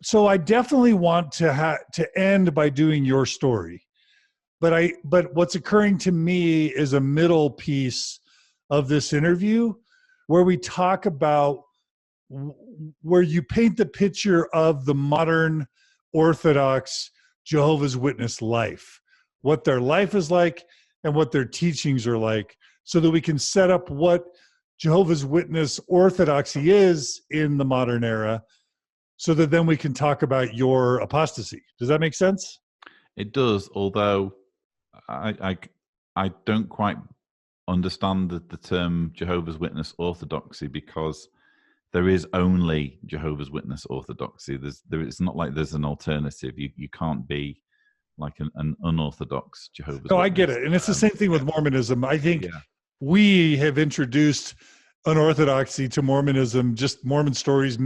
so I definitely want to end by doing your story, but what's occurring to me is a middle piece of this interview where we talk about where you paint the picture of the modern Orthodox Jehovah's Witness life, what their life is like and what their teachings are like, so that we can set up what Jehovah's Witness orthodoxy is in the modern era, so that then we can talk about your apostasy. Does that make sense? It does, although I don't quite understand the term Jehovah's Witness orthodoxy, because there is only Jehovah's Witness orthodoxy. It's not like there's an alternative. You can't be like an unorthodox Jehovah's Witness. I get it. And it's the same thing with Mormonism. I think we have introduced unorthodoxy to Mormonism, just Mormon stories,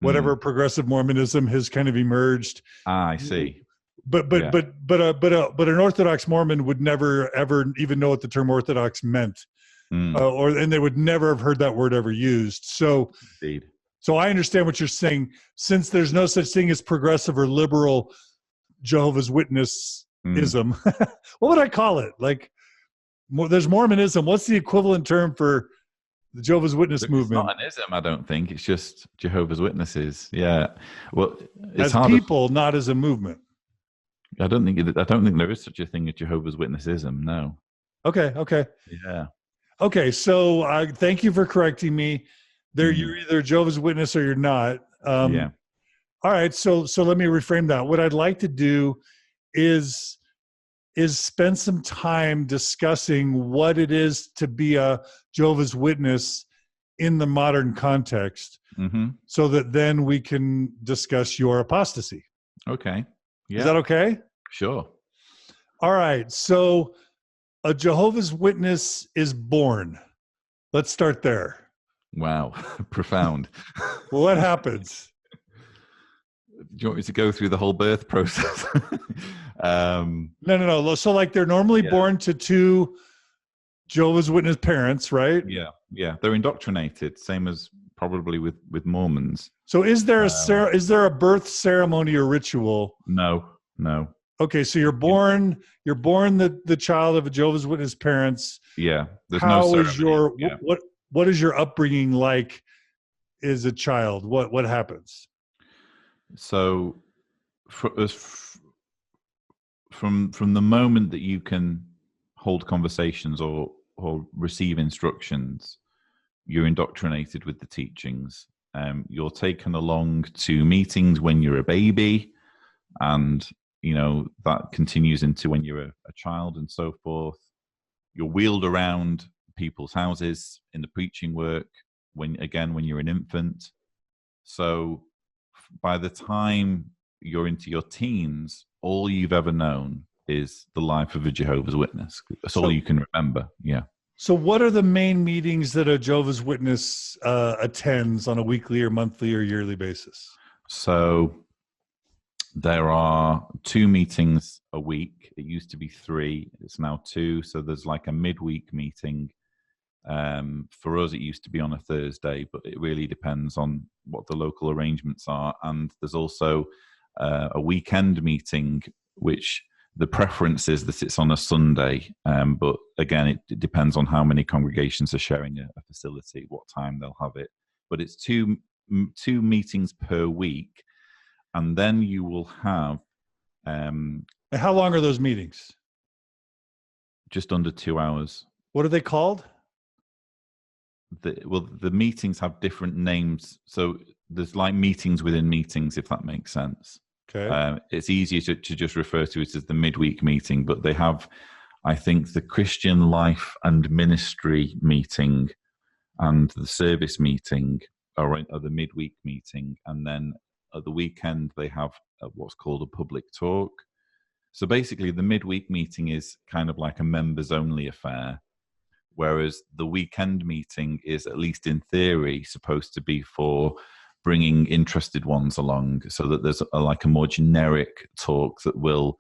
whatever progressive Mormonism has kind of emerged. I see. But an Orthodox Mormon would never ever even know what the term Orthodox meant, and they would never have heard that word ever used. So, indeed. So I understand what you're saying. Since there's no such thing as progressive or liberal Jehovah's Witnessism, what would I call it? Like, there's Mormonism. What's the equivalent term for the Jehovah's Witness movement? It's not an ism, I don't think. It's just Jehovah's Witnesses. Yeah. Well, it's as people, not as a movement. I don't think there is such a thing as Jehovah's Witnessism. No. Okay. Yeah. Okay. So thank you for correcting me. You're either Jehovah's Witness or you're not. Yeah. All right. So let me reframe that. What I'd like to do is spend some time discussing what it is to be a Jehovah's Witness in the modern context, so that then we can discuss your apostasy. Okay. Yeah. Is that okay? Sure. All right. So a Jehovah's Witness is born. Let's start there. Wow. Profound. What happens? Do you want me to go through the whole birth process? No. So like they're normally born to two Jehovah's Witness parents, right? Yeah. They're indoctrinated, same as probably with Mormons. So is there a birth ceremony or ritual? No. Okay, so you're born the child of a Jehovah's Witness parents. Yeah. There's How no is what is your upbringing like as a child? What happens? So from the moment that you can hold conversations or receive instructions, you're indoctrinated with the teachings. You're taken along to meetings when you're a baby, and that continues into when you're a child and so forth. You're wheeled around people's houses in the preaching work when you're an infant. So by the time you're into your teens, all you've ever known is the life of a Jehovah's Witness. That's all you can remember. Yeah. So what are the main meetings that a Jehovah's Witness attends on a weekly or monthly or yearly basis? So there are 2 meetings a week. It used to be 3. It's now 2. So there's like a midweek meeting. For us, it used to be on a Thursday, but it really depends on what the local arrangements are. And there's also a weekend meeting, which the preference is that it's on a Sunday. But again, it depends on how many congregations are sharing a facility, what time they'll have it. But it's two meetings per week. And then you will have... how long are those meetings? Just under 2 hours. What are they called? The meetings have different names. So there's like meetings within meetings, if that makes sense. Okay. It's easier to just refer to it as the midweek meeting, but they have, I think, the Christian Life and Ministry meeting and the service meeting are the midweek meeting. And then at the weekend, they have what's called a public talk. So basically, the midweek meeting is kind of like a members-only affair, whereas the weekend meeting is, at least in theory, supposed to be for bringing interested ones along, so that there's a more generic talk that will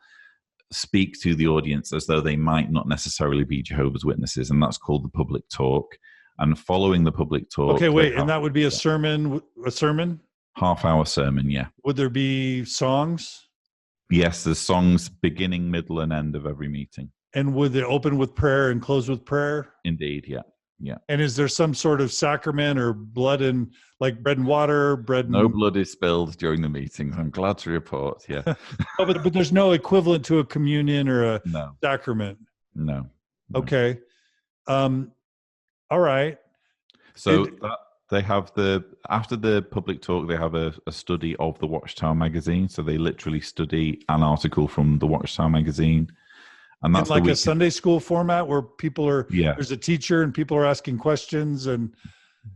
speak to the audience as though they might not necessarily be Jehovah's Witnesses, and that's called the public talk. And following the public talk... Okay, wait, and that would be a sermon? A sermon? Half-hour sermon, yeah. Would there be songs? Yes, there's songs beginning, middle, and end of every meeting. And would they open with prayer and close with prayer? Indeed, yeah. Yeah. And is there some sort of sacrament or blood and like bread and water, No blood is spilled during the meetings. I'm glad to report. Yeah. Oh, but there's no equivalent to a communion or a No. sacrament. No. Okay. All right. So they have after the public talk, they have a study of the Watchtower magazine. So they literally study an article from the Watchtower magazine. And that's like a Sunday school format where people are, there's a teacher and people are asking questions and.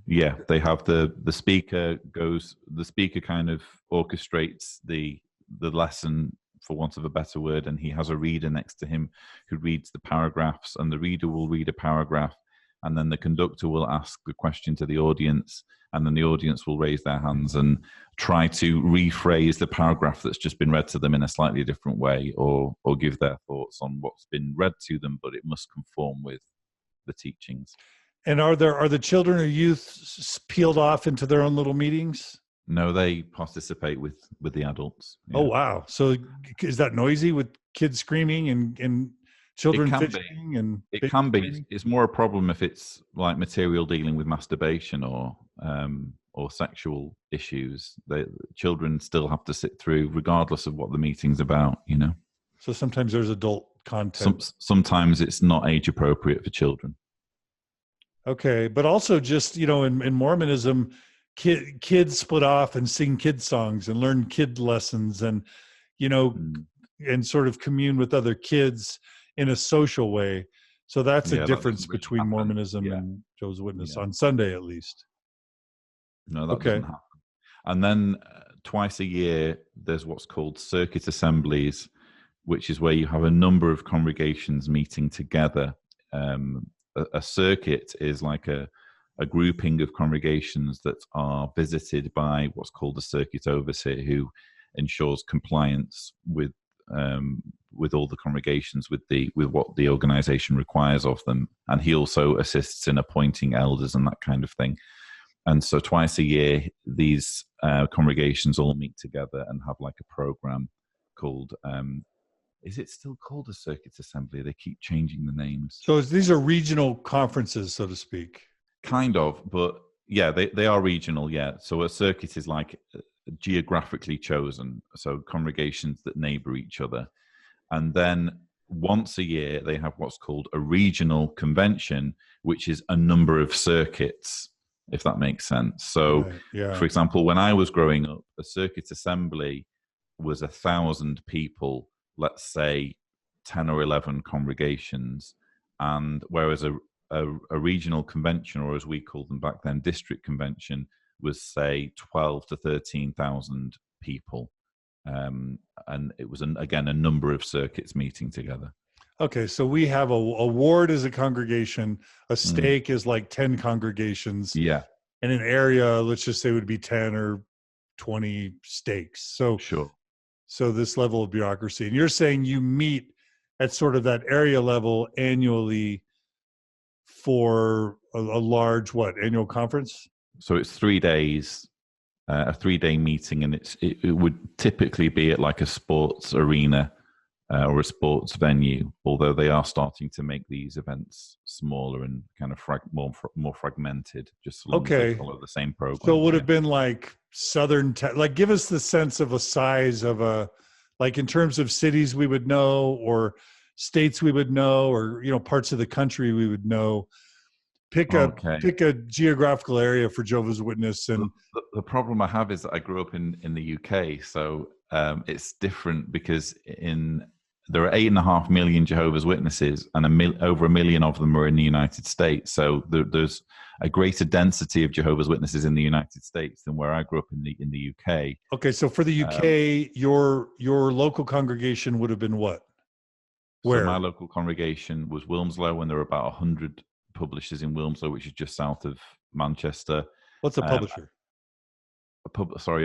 Yeah, they have the speaker kind of orchestrates the lesson, for want of a better word, and he has a reader next to him who reads the paragraphs, and the reader will read a paragraph, and then the conductor will ask the question to the audience, and then the audience will raise their hands and try to rephrase the paragraph that's just been read to them in a slightly different way, or give their thoughts on what's been read to them, but it must conform with the teachings. And are the children or youth peeled off into their own little meetings? No, they participate with the adults. Yeah. Oh, wow. So is that noisy with kids screaming and children fidgeting? And it can be. It's more a problem if it's like material dealing with masturbation or sexual issues. The children still have to sit through, regardless of what the meeting's about, you know. So sometimes there's adult content. Sometimes it's not age appropriate for children. Okay, but also just, you know, in Mormonism, kids split off and sing kid songs and learn kid lessons and, you know, and sort of commune with other kids in a social way. So that's a difference between Mormonism and Jehovah's Witness on Sunday, at least. No, that doesn't happen. And then twice a year, there's what's called circuit assemblies, which is where you have a number of congregations meeting together. A circuit is like a grouping of congregations that are visited by what's called a circuit overseer, who ensures compliance with all the congregations with what the organization requires of them, and he also assists in appointing elders and that kind of thing. And so twice a year, these congregations all meet together and have like a program called. Is it still called a circuit assembly? They keep changing the names. So these are regional conferences, so to speak. Kind of, but yeah, they are regional, yeah. So a circuit is like geographically chosen, so congregations that neighbor each other. And then once a year, they have what's called a regional convention, which is a number of circuits, if that makes sense. So, for example, when I was growing up, a circuit assembly was 1,000 people, let's say 10 or 11 congregations, and whereas a regional convention, or as we called them back then, district convention, was say 12 to 13,000 people, and it was again a number of circuits meeting together. Okay, so we have a ward is a congregation, a stake is like 10 congregations, and an area, let's just say, would be 10 or 20 stakes. So sure. So this level of bureaucracy, and you're saying you meet at sort of that area level annually for a large annual conference? So it's 3 days, a 3-day meeting, and it would typically be at like a sports arena or a sports venue, although they are starting to make these events smaller and kind of more fragmented, just so long as they follow the same program. So it would have been like like give us the sense of a size of like in terms of cities we would know, or states we would know, or, you know, parts of the country we would know. Pick a geographical area for Jehovah's Witness. And the problem I have is that I grew up in the UK, so it's different because there are 8.5 million Jehovah's Witnesses, and over 1 million of them are in the United States. So there's a greater density of Jehovah's Witnesses in the United States than where I grew up in the UK. Okay, so for the UK, your local congregation would have been what? Where? So my local congregation was Wilmslow, and there were about 100 publishers in Wilmslow, which is just south of Manchester. What's a publisher? A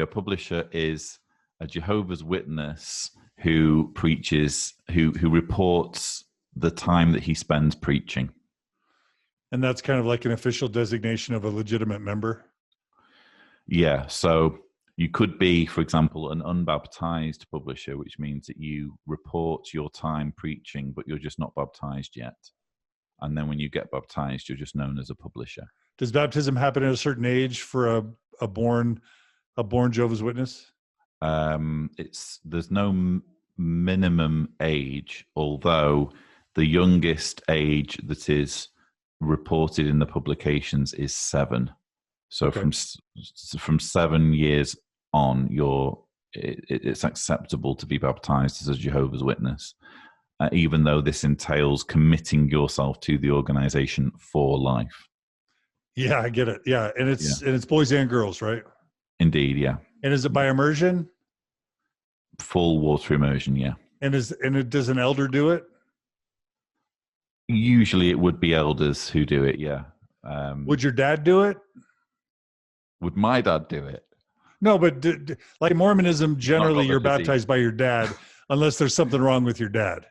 publisher is a Jehovah's Witness who preaches, who reports the time that he spends preaching. And that's kind of like an official designation of a legitimate member? Yeah. So You could be, for example, an unbaptized publisher, which means that you report your time preaching, but you're just not baptized yet. And then when you get baptized, you're just known as a publisher. Does baptism happen at a certain age for a born Jehovah's Witness? There's no minimum age, although the youngest age that is reported in the publications is 7. So Okay. from 7 years on, it's acceptable to be baptized as a Jehovah's Witness, even though this entails committing yourself to the organization for life. Yeah, I get it. Yeah, and it's boys and girls, right? Indeed, yeah. And is it by immersion? Full water immersion, yeah. And does an elder do it? Usually, it would be elders who do it. Yeah. Would your dad do it? Would my dad do it? No, but like Mormonism, generally you're baptized by your dad, unless there's something wrong with your dad.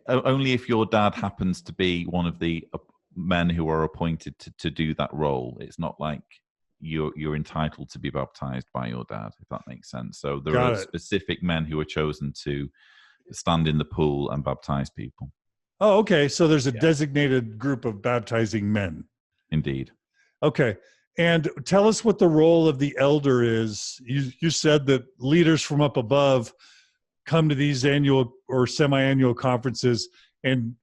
Only if your dad happens to be one of the men who are appointed to do that role. It's not like you're entitled to be baptized by your dad, if that makes sense. So there are specific men who are chosen to stand in the pool and baptize people. Oh, okay. So there's a designated group of baptizing men. Indeed. Okay. And tell us what the role of the elder is. You said that leaders from up above come to these annual or semi-annual conferences and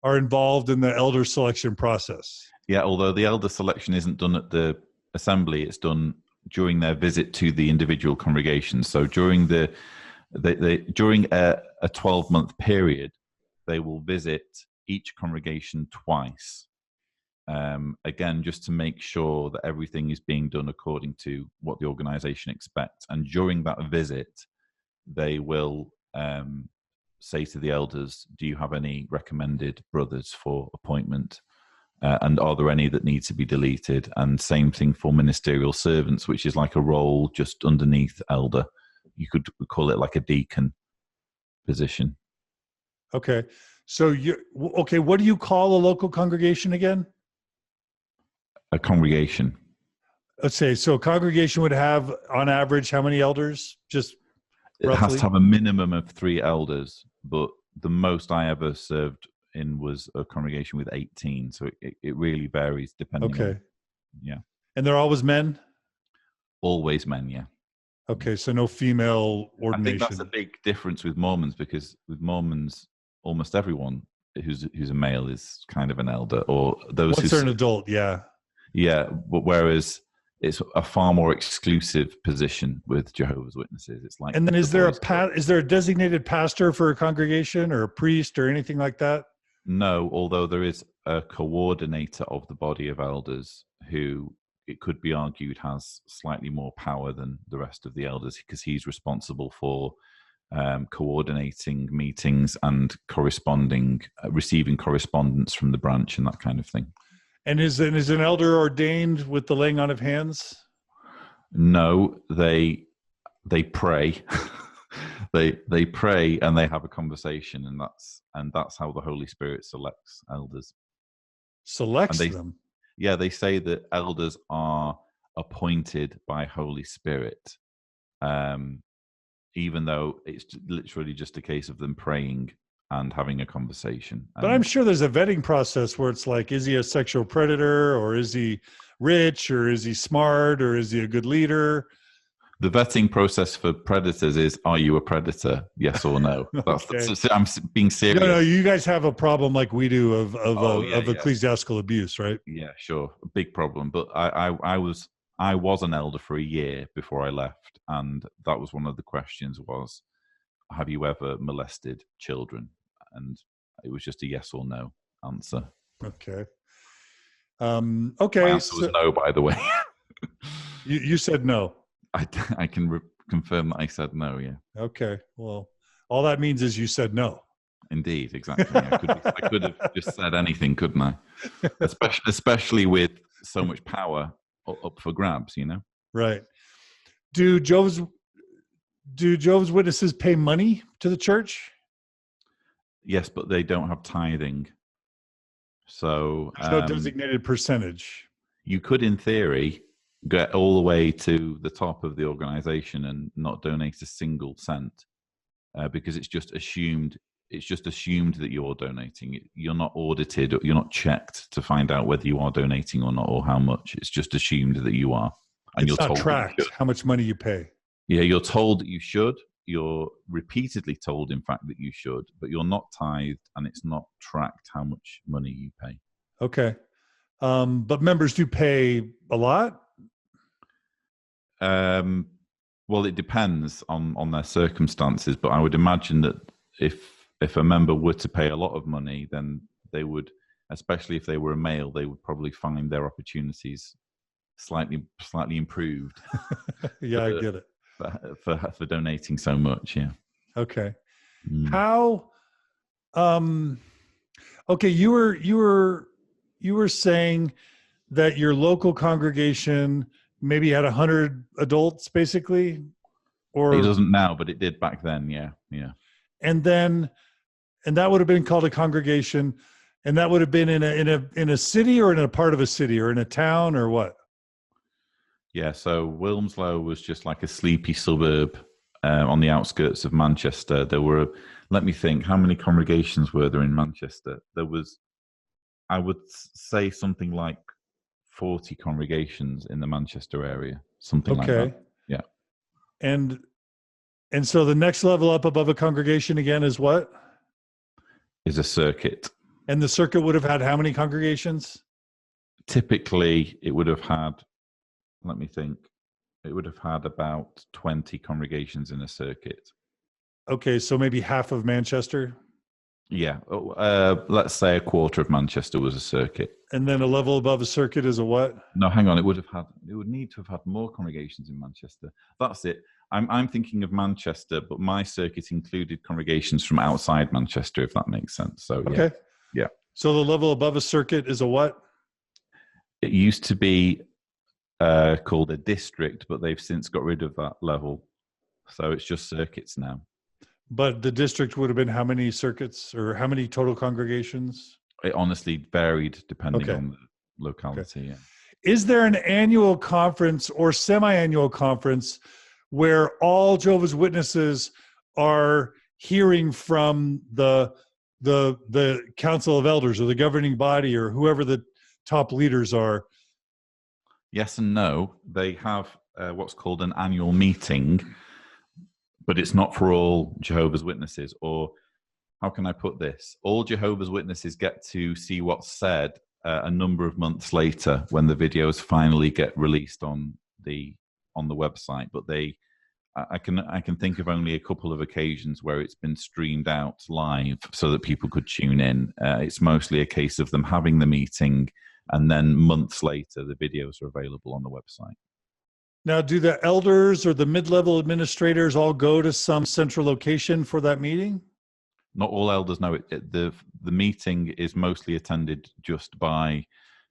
are involved in the elder selection process. Yeah, although the elder selection isn't done at the assembly, it's done during their visit to the individual congregations. So during during a 12-month period, they will visit each congregation twice. Again, just to make sure that everything is being done according to what the organization expects. And during that visit, they will say to the elders, do you have any recommended brothers for appointment? And are there any that need to be deleted? And same thing for ministerial servants, which is like a role just underneath elder. You could call it like a deacon position. Okay. So what do you call a local congregation again? A congregation. Let's say, so a congregation would have, on average, how many elders? Just roughly? It has to have a minimum of 3 elders, but the most I ever served in was a congregation with 18. So it really varies depending on. Yeah. And they're always men? Always men, yeah. Okay, so no female ordination. I think that's a big difference with Mormons, because with Mormons, almost everyone who's a male is kind of an elder, or those once they're an adult, yeah. Yeah, but whereas it's a far more exclusive position with Jehovah's Witnesses. It's like, and then is there a designated pastor for a congregation or a priest or anything like that? No, although there is a coordinator of the body of elders who, it could be argued, has slightly more power than the rest of the elders, because he's responsible for coordinating meetings and receiving correspondence from the branch and that kind of thing. And is an elder ordained with the laying on of hands? No, they pray. they pray and they have a conversation, and that's how the Holy Spirit selects elders. Selects them? Yeah, they say that elders are appointed by Holy Spirit, even though it's literally just a case of them praying and having a conversation. But I'm sure there's a vetting process where it's like, is he a sexual predator, or is he rich, or is he smart, or is he a good leader? The vetting process for predators is, are you a predator? Yes or no? I'm being serious. No, you guys have a problem like we do of ecclesiastical abuse, right? Yeah, sure. A big problem. But I was an elder for a year before I left, and that was one of the questions was, have you ever molested children? And it was just a yes or no answer. Okay. Okay. My answer was no, by the way. You said no. I can confirm that I said no, yeah. Okay. Well, all that means is you said no. Indeed, exactly. I could have just said anything, couldn't I? Especially with so much power up for grabs, you know? Right. Do Jehovah's Witnesses pay money to the church? Yes, but they don't have tithing. So there's no designated percentage. You could, in theory, get all the way to the top of the organization and not donate a single cent, because it's just assumed. It's just assumed that you're donating. You're not audited. You're not checked to find out whether you are donating or not, or how much. It's just assumed that you are, and it's you're not told tracked how much money you pay. Yeah, you're told that you should. You're repeatedly told, in fact, that you should, but you're not tithed, and it's not tracked how much money you pay. Okay. But members do pay a lot? Well, it depends on their circumstances, but I would imagine that if a member were to pay a lot of money, then they would, especially if they were a male, they would probably find their opportunities slightly improved. Yeah, I get it. For donating so much, yeah. Okay. How? Okay, you were saying that your local congregation maybe had 100 adults, basically, or it doesn't now, but it did back then. Yeah. And that would have been called a congregation, and that would have been in a city, or in a part of a city, or in a town, or what? Yeah, so Wilmslow was just like a sleepy suburb on the outskirts of Manchester. There were, let me think, how many congregations were there in Manchester? There was, I would say, something like 40 congregations in the Manchester area, something like that. Yeah. And so the next level up above a congregation again is what? Is a circuit. And the circuit would have had how many congregations? Typically, it would have had, let me think, it would have had about 20 congregations in a circuit. Okay, so maybe half of Manchester? Yeah, let's say a quarter of Manchester was a circuit. And then a level above a circuit is a what? No, hang on, it would need to have had more congregations in Manchester. That's it. I'm thinking of Manchester, but my circuit included congregations from outside Manchester, if that makes sense. So, okay. Yeah. So the level above a circuit is a what? It used to be called a district, but they've since got rid of that level. So it's just circuits now. But the district would have been how many circuits, or how many total congregations? It honestly varied depending on the locality. Okay. Yeah. Is there an annual conference or semi-annual conference where all Jehovah's Witnesses are hearing from the Council of Elders, or the governing body, or whoever the top leaders are? Yes and no. They have what's called an annual meeting, but it's not for all Jehovah's Witnesses. Or how can I put this? All Jehovah's Witnesses get to see what's said a number of months later when the videos finally get released on the website. But I can think of only a couple of occasions where it's been streamed out live so that people could tune in. It's mostly a case of them having the meeting, and then months later, the videos are available on the website. Now, do the elders or the mid-level administrators all go to some central location for that meeting? Not all elders know it. The meeting is mostly attended just by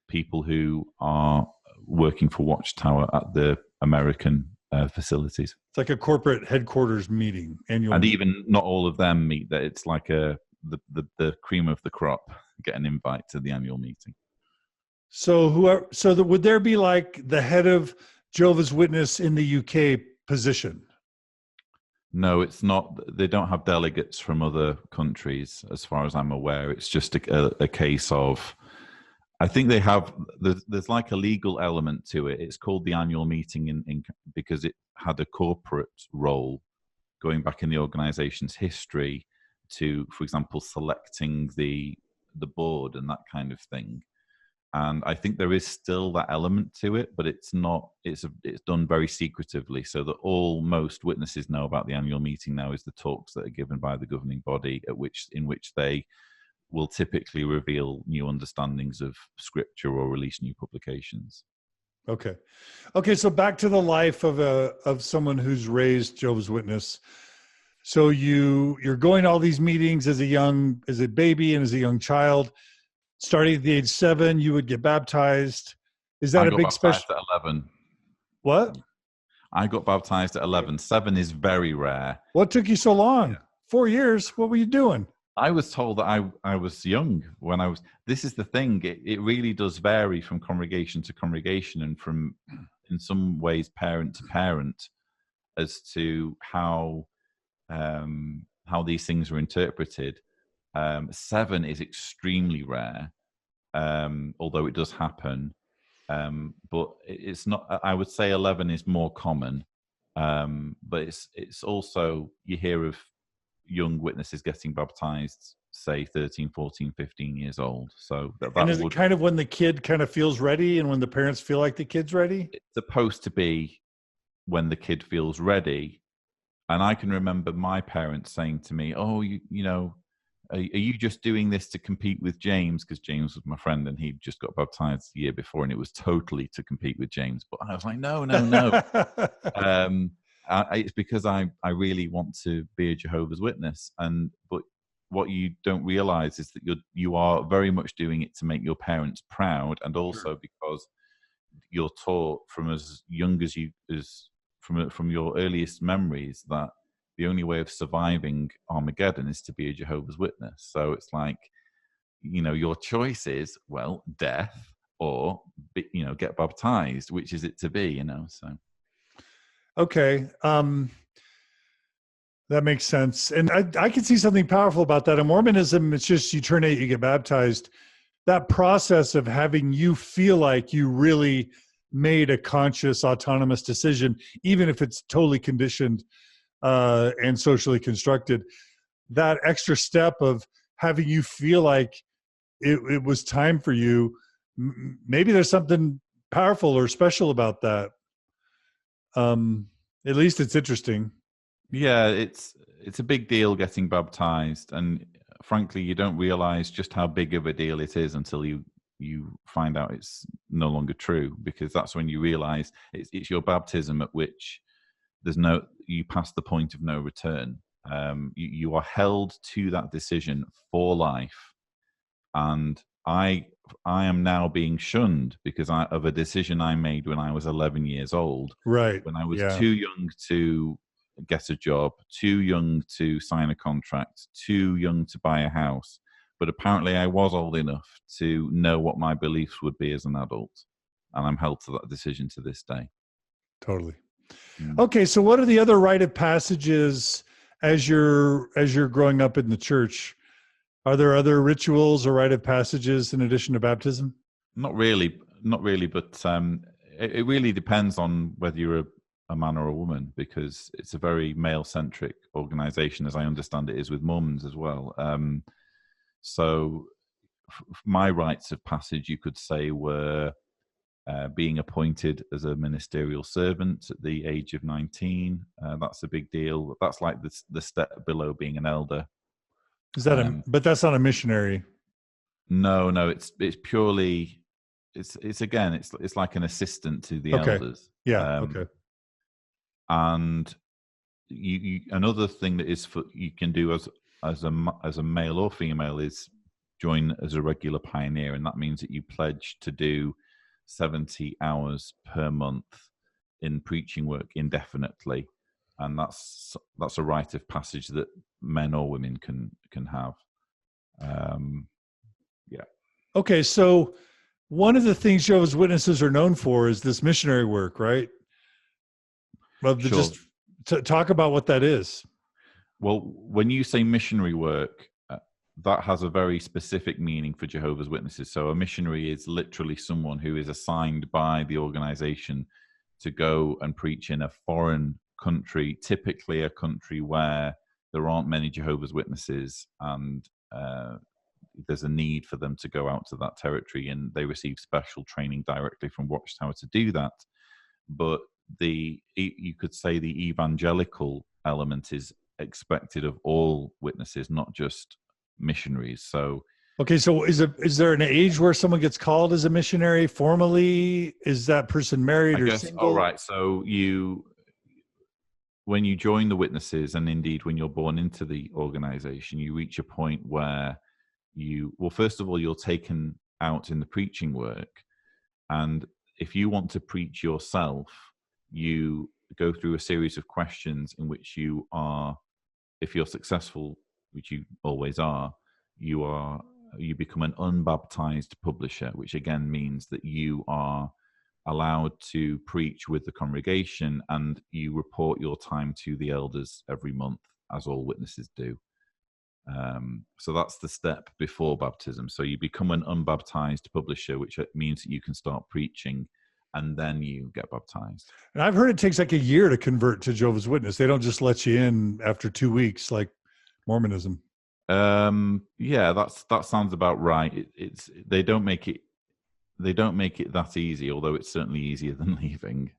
people who are working for Watchtower at the American facilities. It's like a corporate headquarters meeting, annual. And even not all of them meet. That it's like the cream of the crop get an invite to the annual meeting. So would there be like the head of Jehovah's Witness in the UK position? No, it's not. They don't have delegates from other countries, as far as I'm aware. It's just a case of, I think they have, there's like a legal element to it. It's called the annual meeting because it had a corporate role going back in the organization's history to, for example, selecting the board and that kind of thing. And I think there is still that element to it, but it's not. It's done very secretively, so that most witnesses know about the annual meeting now is the talks that are given by the governing body, in which they will typically reveal new understandings of Scripture or release new publications. Okay. So back to the life of someone who's raised Jehovah's Witness. So you're going to all these meetings as a baby and as a young child. Starting at the age 7, you would get baptized. Is that a big special? I got baptized at 11. What? I got baptized at 11. 7 is very rare. What took you so long? Yeah. 4 years? What were you doing? I was told that I was young when I was. This is the thing. It really does vary from congregation to congregation and from in some ways parent to parent as to how these things are interpreted. 7 is extremely rare, although it does happen. But it's not. I would say 11 is more common, but it's also, you hear of young witnesses getting baptized, say 13, 14, 15 years old. So and is it kind of when the kid kind of feels ready and when the parents feel like the kid's ready? It's supposed to be when the kid feels ready. And I can remember my parents saying to me, "Oh, you know, are you just doing this to compete with James?" Because James was my friend and he'd just got baptized the year before, and it was totally to compete with James. But I was like, no, no, no. It's because I really want to be a Jehovah's Witness. But what you don't realize is that you are very much doing it to make your parents proud, and also because you're taught from as young as from your earliest memories that the only way of surviving Armageddon is to be a Jehovah's Witness. So it's like, your choice is, well, death or, get baptized. Which is it to be, so. Okay. That makes sense. And I can see something powerful about that. In Mormonism, it's just you turn 8, you get baptized. That process of having you feel like you really made a conscious, autonomous decision, even if it's totally conditioned and socially constructed, that extra step of having you feel like it was time for you, maybe there's something powerful or special about that. At least it's interesting. Yeah, it's a big deal getting baptized, and frankly, you don't realize just how big of a deal it is until you find out it's no longer true, because that's when you realize it's your baptism at which you pass the point of no return. You are held to that decision for life, and I am now being shunned because of a decision I made when I was 11 years old. Right. When I was too young to get a job, too young to sign a contract, too young to buy a house. But apparently I was old enough to know what my beliefs would be as an adult. And I'm held to that decision to this day. Totally. Okay, so what are the other rite of passages as you're growing up in the church? Are there other rituals or rite of passages in addition to baptism? Not really, but it really depends on whether you're a man or a woman, because it's a very male-centric organization, as I understand it is with Mormons as well. So my rites of passage, you could say, were being appointed as a ministerial servant at the age of 19. That's a big deal. That's like the step below being an elder. Is that but that's not a missionary? No, it's purely, it's like an assistant to the elders. Yeah. Okay. And you another thing that is you can do as a male or female is join as a regular pioneer, and that means that you pledge to do 70 hours per month in preaching work indefinitely, and that's a rite of passage that men or women can have. Yeah. Okay, so one of the things Jehovah's Witnesses are known for is this missionary work, right? Well, Sure. Just to talk about what that is. Well, when you say missionary work, that has a very specific meaning for Jehovah's Witnesses. So a missionary is literally someone who is assigned by the organization to go and preach in a foreign country, typically a country where there aren't many Jehovah's Witnesses, and there's a need for them to go out to that territory, and they receive special training directly from Watchtower to do that. But you could say the evangelical element is expected of all witnesses, not just missionaries. So okay, so is there an age where someone gets called as a missionary formally? Is that person married or single? All right. So when you join the witnesses, and indeed when you're born into the organization, you reach a point where first of all, you're taken out in the preaching work, and if you want to preach yourself, you go through a series of questions in which you are, if you're successful, which you always are, you become an unbaptized publisher, which again means that you are allowed to preach with the congregation, and you report your time to the elders every month, as all witnesses do. So that's the step before baptism. So you become an unbaptized publisher, which means that you can start preaching, and then you get baptized. And I've heard it takes like a year to convert to Jehovah's Witness. They don't just let you in after 2 weeks like Mormonism. Yeah, that sounds about right. They don't make it that easy, although it's certainly easier than leaving.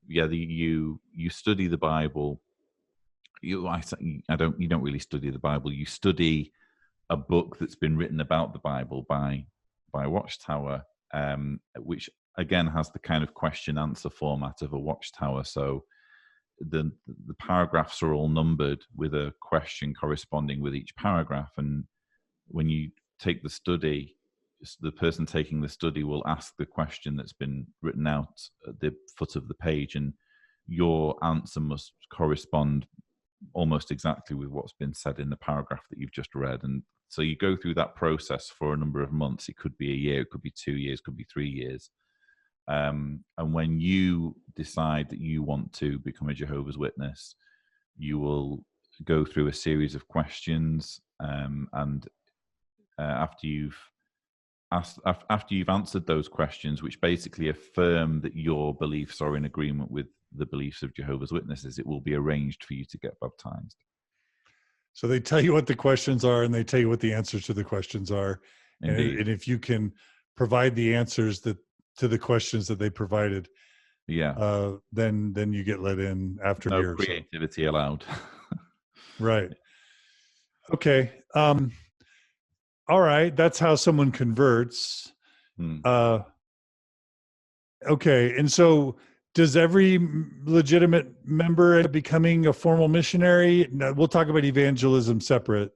You study the Bible. You don't really study the Bible. You study a book that's been written about the Bible by Watchtower, which again has the kind of question answer format of a Watchtower. So the paragraphs are all numbered with a question corresponding with each paragraph, and when you take the study, the person taking the study will ask the question that's been written out at the foot of the page, and your answer must correspond almost exactly with what's been said in the paragraph that you've just read. And so you go through that process for a number of months. It could be a year, it could be 2 years, it could be 3 years. And when you decide that you want to become a Jehovah's Witness, you will go through a series of questions, and after you've answered those questions, which basically affirm that your beliefs are in agreement with the beliefs of Jehovah's Witnesses, it will be arranged for you to get baptized. So they tell you what the questions are, and they tell you what the answers to the questions are. And if you can provide the answers to the questions that they provided, then you get let in after a year. No creativity allowed. Right. Okay. All right. That's how someone converts. Okay. And so does every legitimate member end up becoming a formal missionary? No, we'll talk about evangelism separate.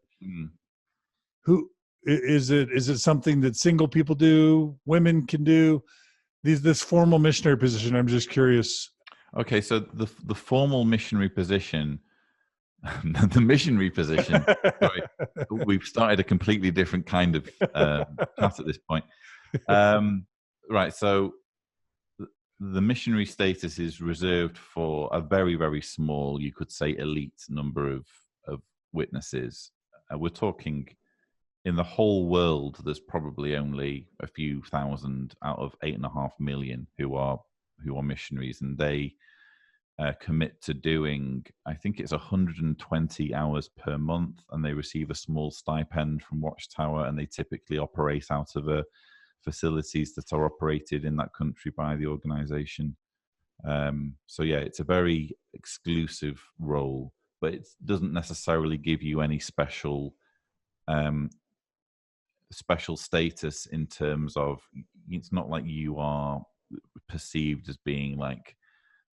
Who is it? Is it something that single people do, women can do? This formal missionary position, I'm just curious. Okay, so the formal missionary position, the missionary position, sorry, we've started a completely different kind of class at this point. Right, so the missionary status is reserved for a very, very small, you could say elite number of witnesses. We're talking in the whole world, there's probably only a few thousand out of 8.5 million who are missionaries, and they commit to doing, I think it's 120 hours per month, and they receive a small stipend from Watchtower, and they typically operate out of facilities that are operated in that country by the organization. So yeah, it's a very exclusive role, but it doesn't necessarily give you any special status in terms of, it's not like you are perceived as being like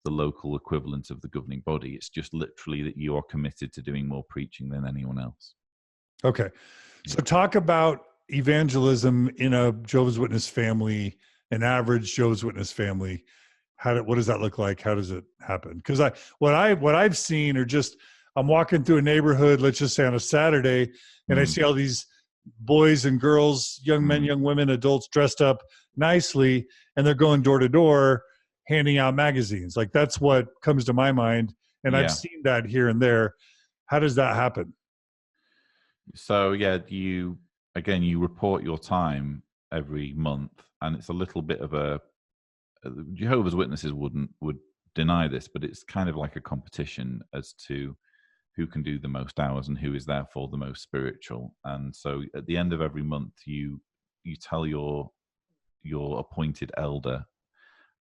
the local equivalent of the governing body. It's just literally that you are committed to doing more preaching than anyone else. Okay. So talk about evangelism in a Jehovah's Witness family, an average Jehovah's Witness family. What does that look like? How does it happen? Because what I've seen are just, I'm walking through a neighborhood, let's just say on a Saturday, and I see all these boys and girls, young men, young women, adults dressed up nicely, and they're going door to door handing out magazines. Like, that's what comes to my mind. And I've seen that here and there. How does that happen? So yeah, you report your time every month, and it's a little bit of Jehovah's Witnesses would deny this, but it's kind of like a competition as to who can do the most hours and who is therefore the most spiritual. And so at the end of every month, you tell your appointed elder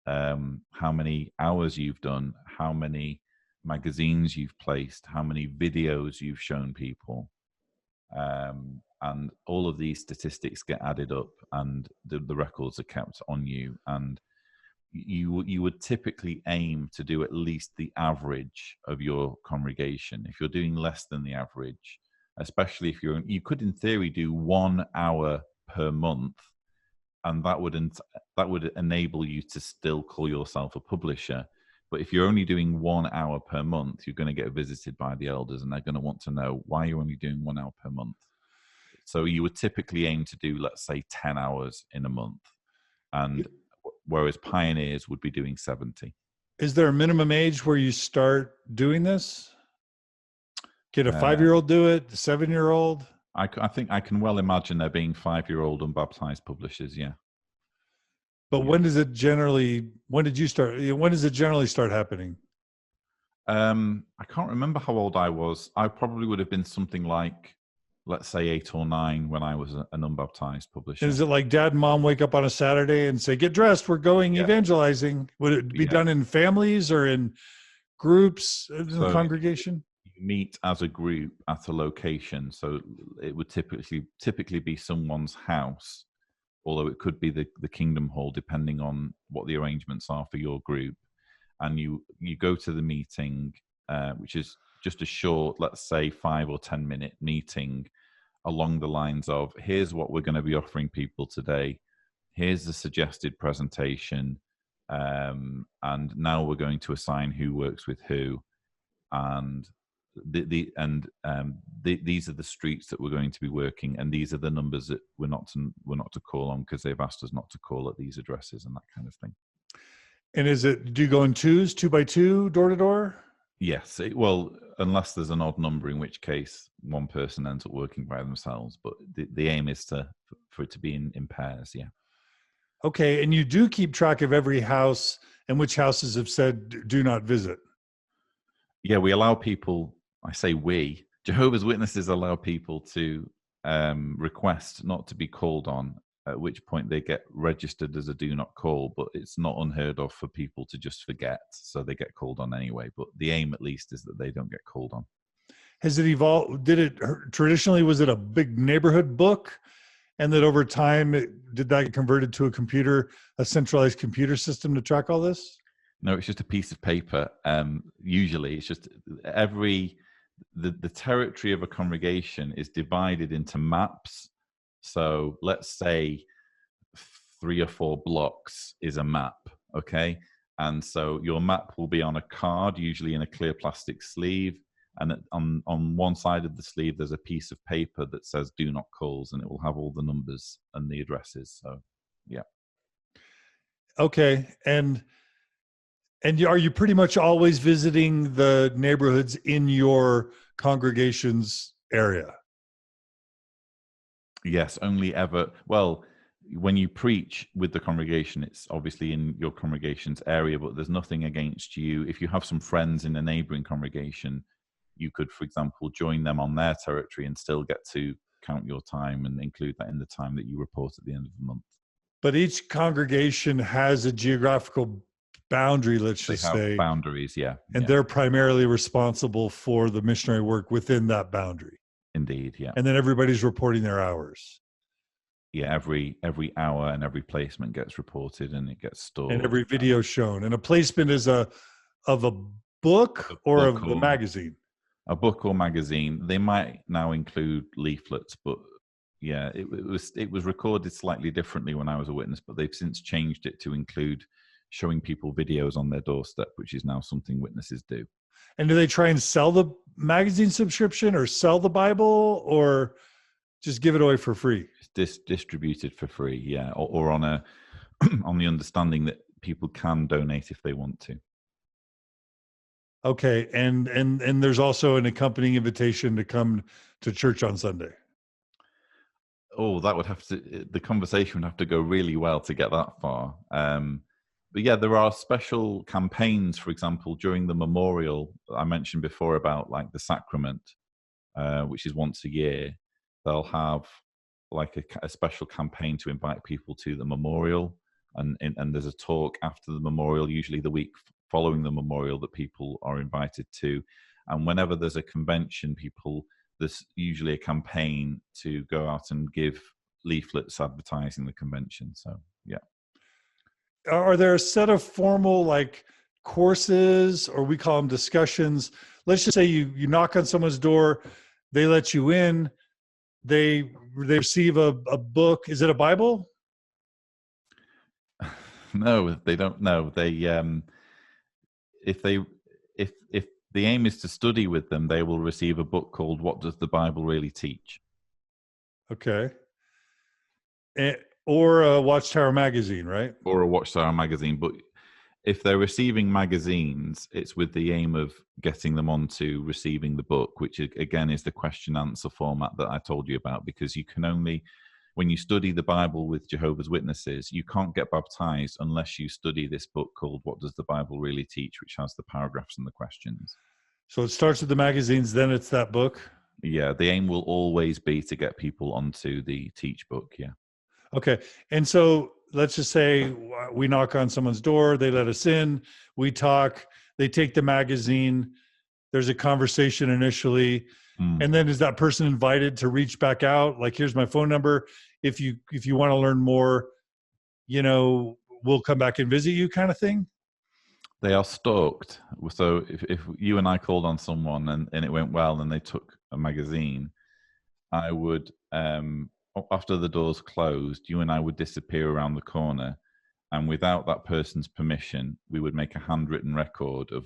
how many hours you've done, how many magazines you've placed, how many videos you've shown people. And all of these statistics get added up, and the records are kept on you. And you would typically aim to do at least the average of your congregation. If you're doing less than the average, especially if you could in theory do 1 hour per month, and that would enable you to still call yourself a publisher. But if you're only doing 1 hour per month, you're going to get visited by the elders, and they're going to want to know why you're only doing 1 hour per month. So you would typically aim to do, let's say, 10 hours in a month. And whereas pioneers would be doing 70. Is there a minimum age where you start doing this? Can a 5-year-old do it? A 7-year-old? I think I can well imagine there being 5-year-old unbaptized publishers. Yeah. But when does it generally? When did you start? When does it generally start happening? I can't remember how old I was. I probably would have been something like, let's say, 8 or 9 when I was an unbaptized publisher. And is it like dad and mom wake up on a Saturday and say, "Get dressed, we're going evangelizing"? Would it be done in families or in groups in the congregation? You meet as a group at a location, so it would typically be someone's house, although it could be the Kingdom Hall, depending on what the arrangements are for your group. And you go to the meeting, which is just a short, let's say 5 or 10 minute meeting, along the lines of, here's what we're going to be offering people today, here's the suggested presentation, and now we're going to assign who works with who, and these are the streets that we're going to be working, and these are the numbers that we're not to call on because they've asked us not to call at these addresses, and that kind of thing. And do you go in twos, 2 by 2, door to door? Yes. Well, unless there's an odd number, in which case one person ends up working by themselves. But the aim is for it to be in pairs. Yeah. Okay. And you do keep track of every house and which houses have said do not visit. Yeah, we allow people. I say we. Jehovah's Witnesses allow people to request not to be called on, at which point they get registered as a do not call, but it's not unheard of for people to just forget, so they get called on anyway. But the aim, at least, is that they don't get called on. Has it evolved? Traditionally, was it a big neighborhood book, and that over time, did that get converted to a centralized computer system to track all this? No, it's just a piece of paper. Usually, it's just the territory of a congregation is divided into maps. So let's say 3 or 4 blocks is a map, okay? And so your map will be on a card, usually in a clear plastic sleeve. And on one side of the sleeve, there's a piece of paper that says do not calls, and it will have all the numbers and the addresses. So, yeah. Okay. And are you pretty much always visiting the neighborhoods in your congregation's area? Yes, only ever. Well, when you preach with the congregation, it's obviously in your congregation's area, but there's nothing against you. If you have some friends in a neighboring congregation, you could, for example, join them on their territory and still get to count your time and include that in the time that you report at the end of the month. But each congregation has a geographical boundary, let's just say. Boundaries, yeah. And they're primarily responsible for the missionary work within that boundary. Indeed, yeah. And then everybody's reporting their hours. Yeah, every hour and every placement gets reported and it gets stored. And every video shown. And a placement is of a book or of the magazine? A book or magazine. They might now include leaflets, but yeah, it was recorded slightly differently when I was a witness, but they've since changed it to include showing people videos on their doorstep, which is now something witnesses do. And do they try and sell the magazine subscription or sell the Bible or just give it away for free? Distributed for free, yeah, or on on the understanding that people can donate if they want to. Okay, and there's also an accompanying invitation to come to church on Sunday. Oh, the conversation would have to go really well to get that far. But yeah, there are special campaigns, for example, during the memorial I mentioned before about like the sacrament, which is once a year. They'll have like a special campaign to invite people to the memorial, and there's a talk after the memorial, usually the week following the memorial, that people are invited to. And whenever there's a convention, there's usually a campaign to go out and give leaflets advertising the convention. So yeah. Are there a set of formal like courses, or we call them discussions? Let's just say you knock on someone's door, they let you in, they receive a book. Is it a Bible? No, they don't. No, they if the aim is to study with them, they will receive a book called "What Does the Bible Really Teach?" Okay. Or a Watchtower magazine, right? Or a Watchtower magazine. But if they're receiving magazines, it's with the aim of getting them onto receiving the book, which again is the question answer format that I told you about, because you can only, when you study the Bible with Jehovah's Witnesses, you can't get baptized unless you study this book called What Does the Bible Really Teach, which has the paragraphs and the questions. So it starts with the magazines, then it's that book? Yeah, the aim will always be to get people onto the Teach book, yeah. Okay. And so let's just say we knock on someone's door, they let us in, we talk, they take the magazine, there's a conversation initially, and then is that person invited to reach back out? Like, here's my phone number. If you want to learn more, we'll come back and visit you, kind of thing? They are stalked. So if you and I called on someone and it went well and they took a magazine, I would, after the doors closed, you and I would disappear around the corner, and without that person's permission, we would make a handwritten record of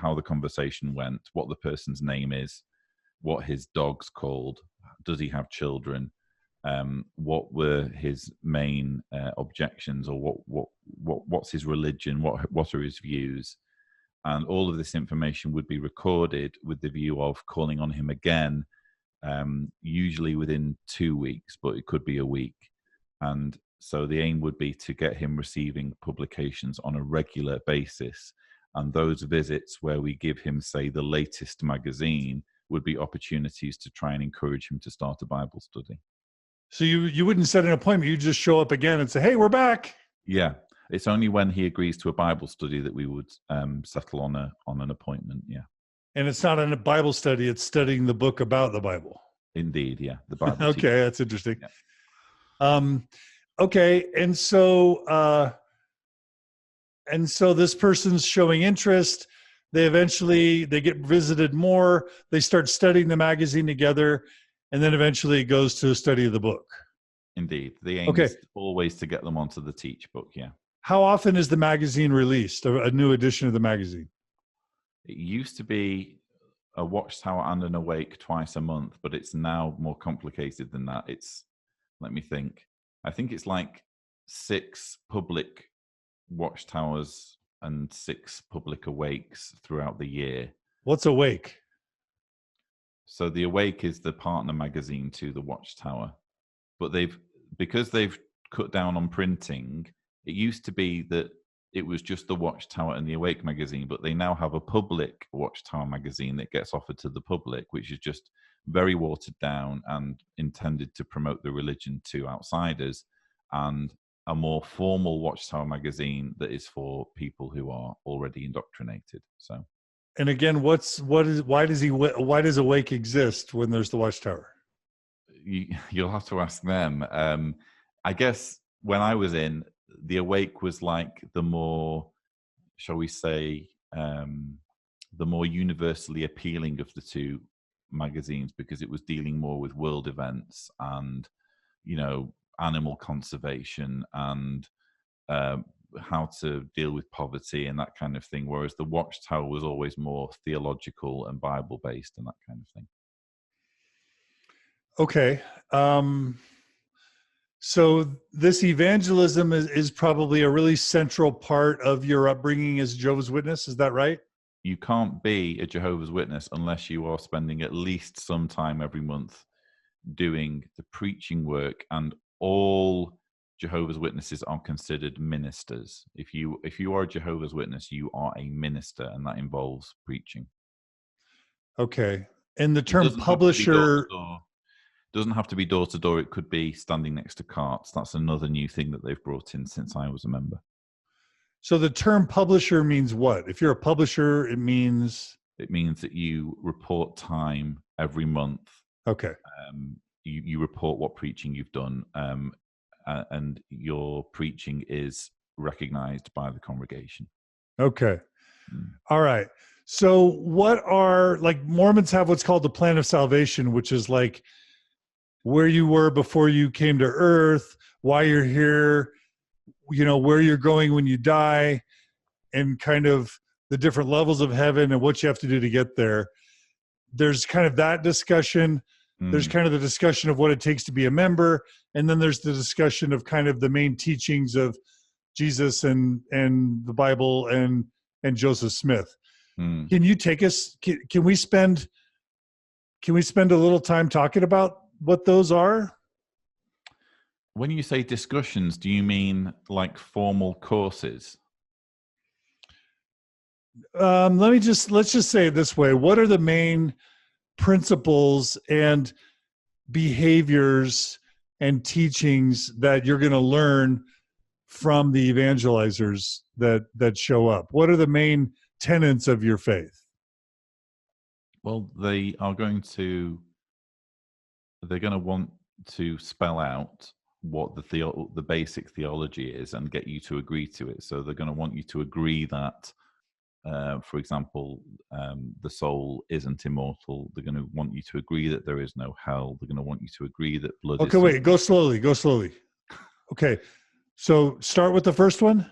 how the conversation went, what the person's name is, what his dog's called, does he have children, what were his main objections, or what's his religion, what are his views, and all of this information would be recorded with the view of calling on him again, usually within 2 weeks, but it could be a week. And so the aim would be to get him receiving publications on a regular basis, and those visits where we give him, say, the latest magazine would be opportunities to try and encourage him to start a Bible study. So you wouldn't set an appointment, you just show up again and say, hey, we're back. Yeah, it's only when he agrees to a Bible study that we would settle on an appointment. Yeah. And it's not a Bible study, it's studying the book about the Bible. Indeed, yeah. The Bible. Okay, that's interesting. Yeah. Okay, and so this person's showing interest. They get visited more. They start studying the magazine together, and then eventually it goes to a study of the book. Indeed. The aim is always to get them onto the Teach book, yeah. How often is the magazine released, a new edition of the magazine? It used to be a Watchtower and an Awake twice a month, but it's now more complicated than that. Let me think. I think it's like 6 public Watchtowers and 6 public Awakes throughout the year. What's Awake? So the Awake is the partner magazine to the Watchtower, but because they've cut down on printing, it used to be that it was just the Watchtower and the Awake magazine, but they now have a public Watchtower magazine that gets offered to the public, which is just very watered down and intended to promote the religion to outsiders, and a more formal Watchtower magazine that is for people who are already indoctrinated. So, and again, why does Awake exist when there's the Watchtower? You'll have to ask them. I guess when I was in, the Awake was like the more, shall we say, the more universally appealing of the two magazines, because it was dealing more with world events and, animal conservation and how to deal with poverty and that kind of thing, whereas the Watchtower was always more theological and Bible-based and that kind of thing. Okay. So this evangelism is probably a really central part of your upbringing as Jehovah's Witness. Is that right? You can't be a Jehovah's Witness unless you are spending at least some time every month doing the preaching work, and all Jehovah's Witnesses are considered ministers. If you are a Jehovah's Witness, you are a minister, and that involves preaching. Okay. And the term publisher doesn't have to be door to door. It could be standing next to carts. That's another new thing that they've brought in since I was a member. So the term publisher means what? If you're a publisher, it means that you report time every month. Okay. You report what preaching you've done, and your preaching is recognized by the congregation. Okay. All right. So what are, like, Mormons have what's called the plan of salvation, which is like where you were before you came to earth, why you're here, where you're going when you die, and kind of the different levels of heaven and what you have to do to get there. There's kind of that discussion. There's kind of the discussion of what it takes to be a member. And then there's the discussion of kind of the main teachings of Jesus and the Bible and Joseph Smith. Can you take us, can we spend a little time talking about what those are? When you say discussions, do you mean like formal courses? Let's just say it this way. What are the main principles and behaviors and teachings that you're going to learn from the evangelizers that show up? What are the main tenets of your faith? Well, they're going to want to spell out what the basic theology is and get you to agree to it. So they're going to want you to agree that, for example, the soul isn't immortal. They're going to want you to agree that there is no hell. They're going to want you to agree that blood is... Okay, wait, go slowly. Okay, so start with the first one.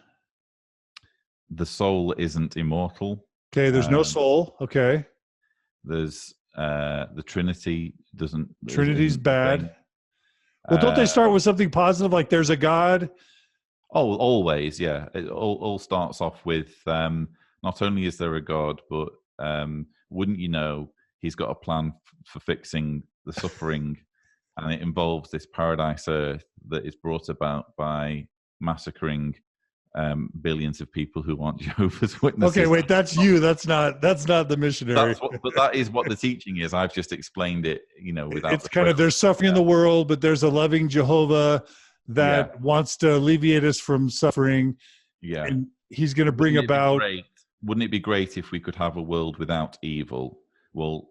The soul isn't immortal. Okay, there's no soul. Okay. There's the Trinity doesn't... Trinity's bad. Well, don't they start with something positive, like there's a God? Oh, always, yeah. It all starts off with not only is there a God, but wouldn't you know, he's got a plan for fixing the suffering, and it involves this paradise earth that is brought about by massacring billions of people who want Jehovah's Witnesses. Okay, wait, that's you. That's not the missionary. But that is what the teaching is. I've just explained it, without... It's kind of, there's suffering in the world, but there's a loving Jehovah that wants to alleviate us from suffering. Yeah. And he's going to bring about... Wouldn't it be great if we could have a world without evil? Well,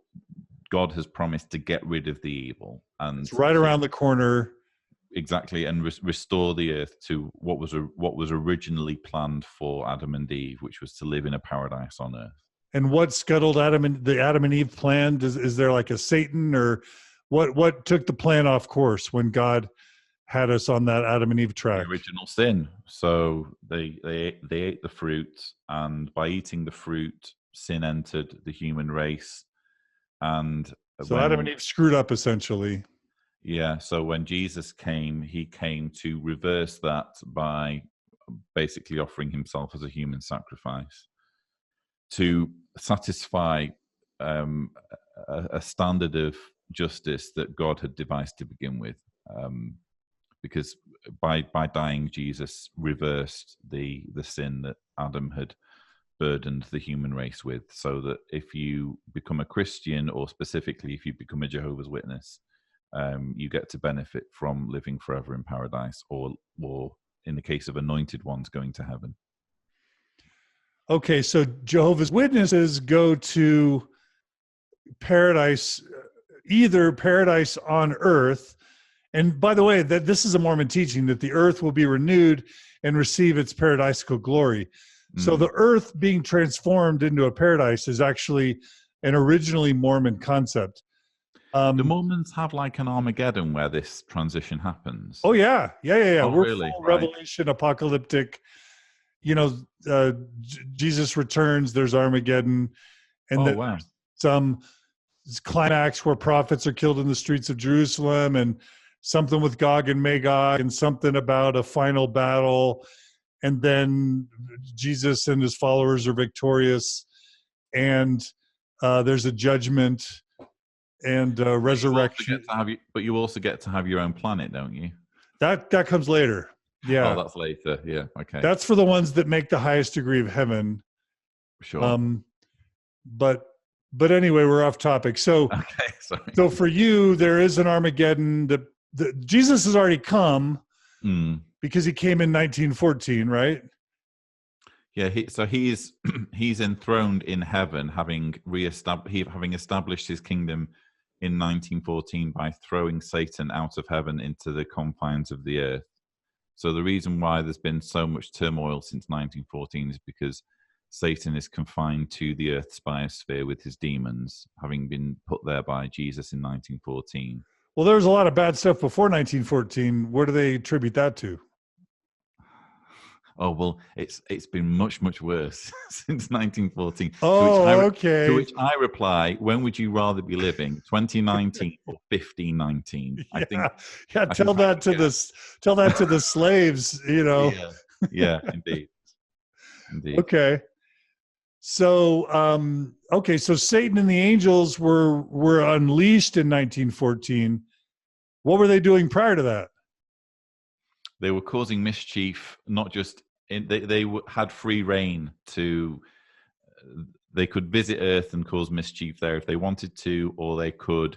God has promised to get rid of the evil. And it's right around the corner. Exactly, and restore the earth to what was originally planned for Adam and Eve, which was to live in a paradise on earth. And what scuttled the Adam and Eve plan? Is there like a Satan, or what took the plan off course when God had us on that Adam and Eve track? The original sin. So they ate the fruit, and by eating the fruit, sin entered the human race. And so Adam and Eve screwed up, essentially. Yeah, so when Jesus came, he came to reverse that by basically offering himself as a human sacrifice to satisfy a standard of justice that God had devised to begin with. Because by dying, Jesus reversed the sin that Adam had burdened the human race with, so that if you become a Christian, or specifically if you become a Jehovah's Witness, you get to benefit from living forever in paradise, or in the case of anointed ones, going to heaven. Okay, so Jehovah's Witnesses go to paradise, either paradise on earth, and by the way, that this is a Mormon teaching that the earth will be renewed and receive its paradisical glory. So the earth being transformed into a paradise is actually an originally Mormon concept. The Mormons have like an Armageddon where this transition happens. Oh yeah. Oh, we're really? full Revelation, apocalyptic. Jesus returns. There's Armageddon, and then there's some climax where prophets are killed in the streets of Jerusalem, and something with Gog and Magog, and something about a final battle, and then Jesus and his followers are victorious, and there's a judgment and resurrection. But you also get to have your own planet, don't you? That comes later. Yeah. Oh, that's later. Yeah. Okay. That's for the ones that make the highest degree of heaven. Sure. But anyway, we're off topic. So, okay, sorry. So for you, there is an Armageddon. Jesus has already come because he came in 1914, right? Yeah. He's enthroned in heaven, having established his kingdom in 1914 by throwing Satan out of heaven into the confines of the earth. So the reason why there's been so much turmoil since 1914 is because Satan is confined to the earth's biosphere with his demons, having been put there by Jesus in 1914. Well, there was a lot of bad stuff before 1914. Where do they attribute that to? Oh well, it's been much worse since 1914. Oh, To okay. which I reply, when would you rather be living, 2019 or 1519? Yeah, yeah. I think Tell I that could to get. the tell that to the slaves. Yeah, yeah, indeed. Okay. So, okay. So Satan and the angels were unleashed in 1914. What were they doing prior to that? They were causing mischief, not just had free reign to. They could visit Earth and cause mischief there if they wanted to, or they could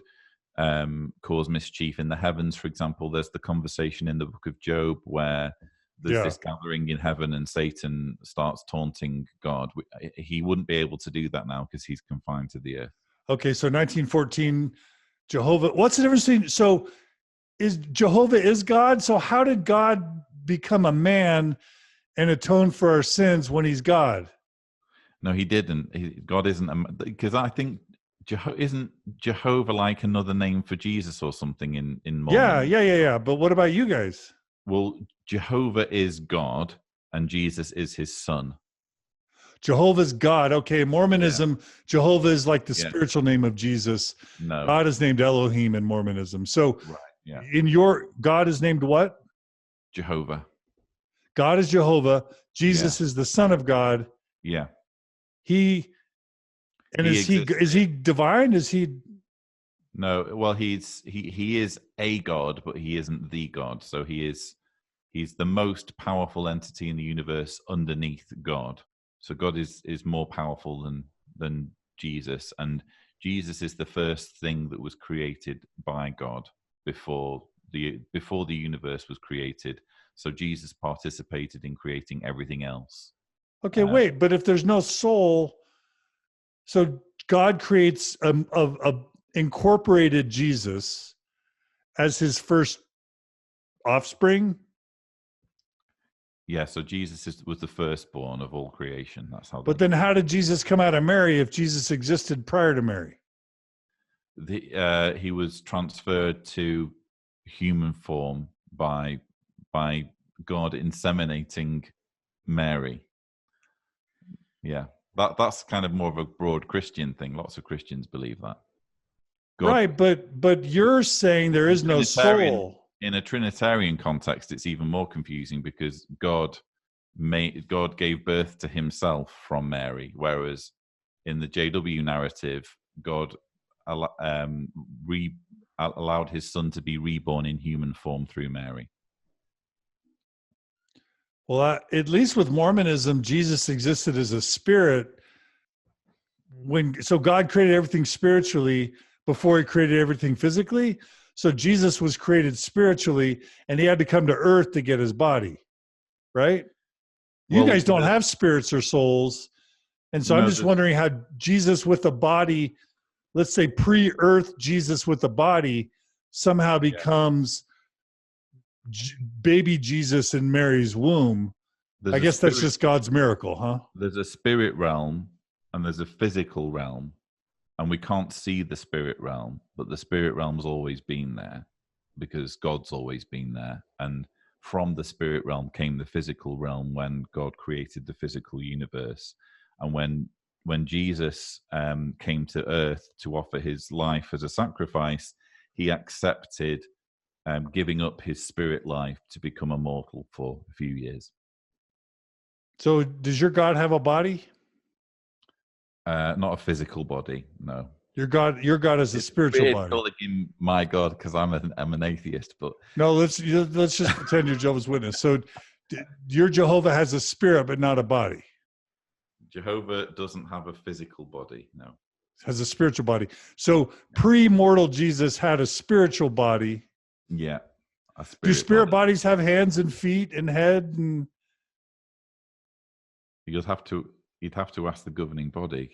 cause mischief in the heavens. For example, there's the conversation in the book of Job where there's Yeah. this gathering in heaven and Satan starts taunting God. He wouldn't be able to do that now because he's confined to the earth. Okay. So 1914, Jehovah. What's the difference? So is Jehovah is God? So how did God become a man and atone for our sins when he's God? No, he didn't. God isn't, because I think isn't Jehovah like another name for Jesus or something in Mormon? Yeah. But what about you guys? Well, Jehovah is God and Jesus is his son. Jehovah's God. Okay, Mormonism, Jehovah is like the Yeah. spiritual name of Jesus. No. God is named Elohim in Mormonism. So Right. Yeah. in your God is named what? Jehovah. God is Jehovah. Jesus is the Son of God. Yeah. Is he divine? Is he? No. Well, he is a God, but he isn't the God. So he's the most powerful entity in the universe underneath God. So God is more powerful than Jesus, and Jesus is the first thing that was created by God before the universe was created. So Jesus participated in creating everything else. Okay, wait, but if there's no soul, so God creates a incorporated Jesus as his first offspring. Yeah, so Jesus was the firstborn of all creation. That's how. But then, how did Jesus come out of Mary if Jesus existed prior to Mary? He was transferred to human form by God inseminating Mary. Yeah, that's kind of more of a broad Christian thing. Lots of Christians believe that. God, right, but you're saying there is no soul. In a Trinitarian context, it's even more confusing because God gave birth to himself from Mary, whereas in the JW narrative, God allowed his son to be reborn in human form through Mary. Well, at least with Mormonism, Jesus existed as a spirit. So God created everything spiritually before he created everything physically. So Jesus was created spiritually, and he had to come to earth to get his body, right? You guys don't have spirits or souls. And so I'm just wondering how Jesus with a body, let's say pre-earth Jesus with a body, somehow becomes baby Jesus in Mary's womb. I guess that's just God's miracle, huh? There's a spirit realm and there's a physical realm, and we can't see the spirit realm, but the spirit realm's always been there because God's always been there. And from the spirit realm came the physical realm when God created the physical universe. And when Jesus came to earth to offer his life as a sacrifice, he accepted giving up his spirit life to become immortal for a few years. So does your God have a body? Not a physical body, no. Your God is a spiritual body. Calling him my God because I'm an atheist, but no, let's just pretend you're Jehovah's Witness. So your Jehovah has a spirit but not a body. Jehovah doesn't have a physical body, no. Has a spiritual body. So pre-mortal Jesus had a spiritual body. Yeah. Do spirit bodies have hands and feet and head? And you'd have to ask the governing body.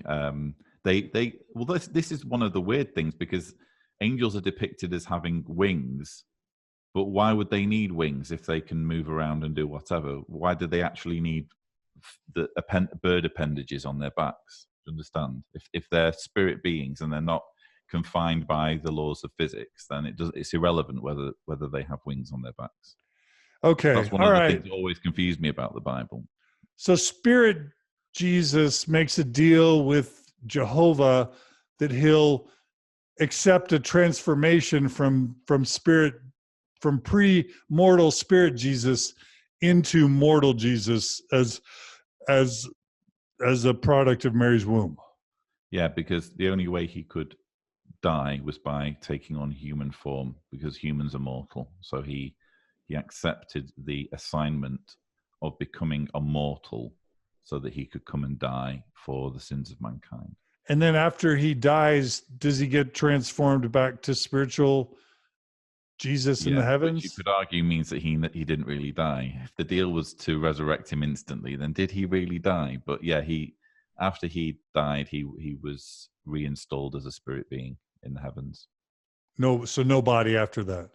This is one of the weird things because angels are depicted as having wings, but why would they need wings if they can move around and do whatever? Why do they actually need the bird appendages on their backs? Do you understand? If they're spirit beings and they're not confined by the laws of physics, then it's irrelevant whether they have wings on their backs. Okay. That's one All of the right. things that always confused me about the Bible. So Spirit Jesus makes a deal with Jehovah that he'll accept a transformation from spirit, from pre-mortal Spirit Jesus into mortal Jesus as a product of Mary's womb. Yeah, because the only way he could die was by taking on human form, because humans are mortal. So he accepted the assignment of becoming a mortal so that he could come and die for the sins of mankind. And then after he dies, does he get transformed back to spiritual Jesus in the heavens? Which you could argue means that he didn't really die. If the deal was to resurrect him instantly, then did he really die? But yeah, after he died, he was reinstalled as a spirit being in the heavens. No, so no body after that.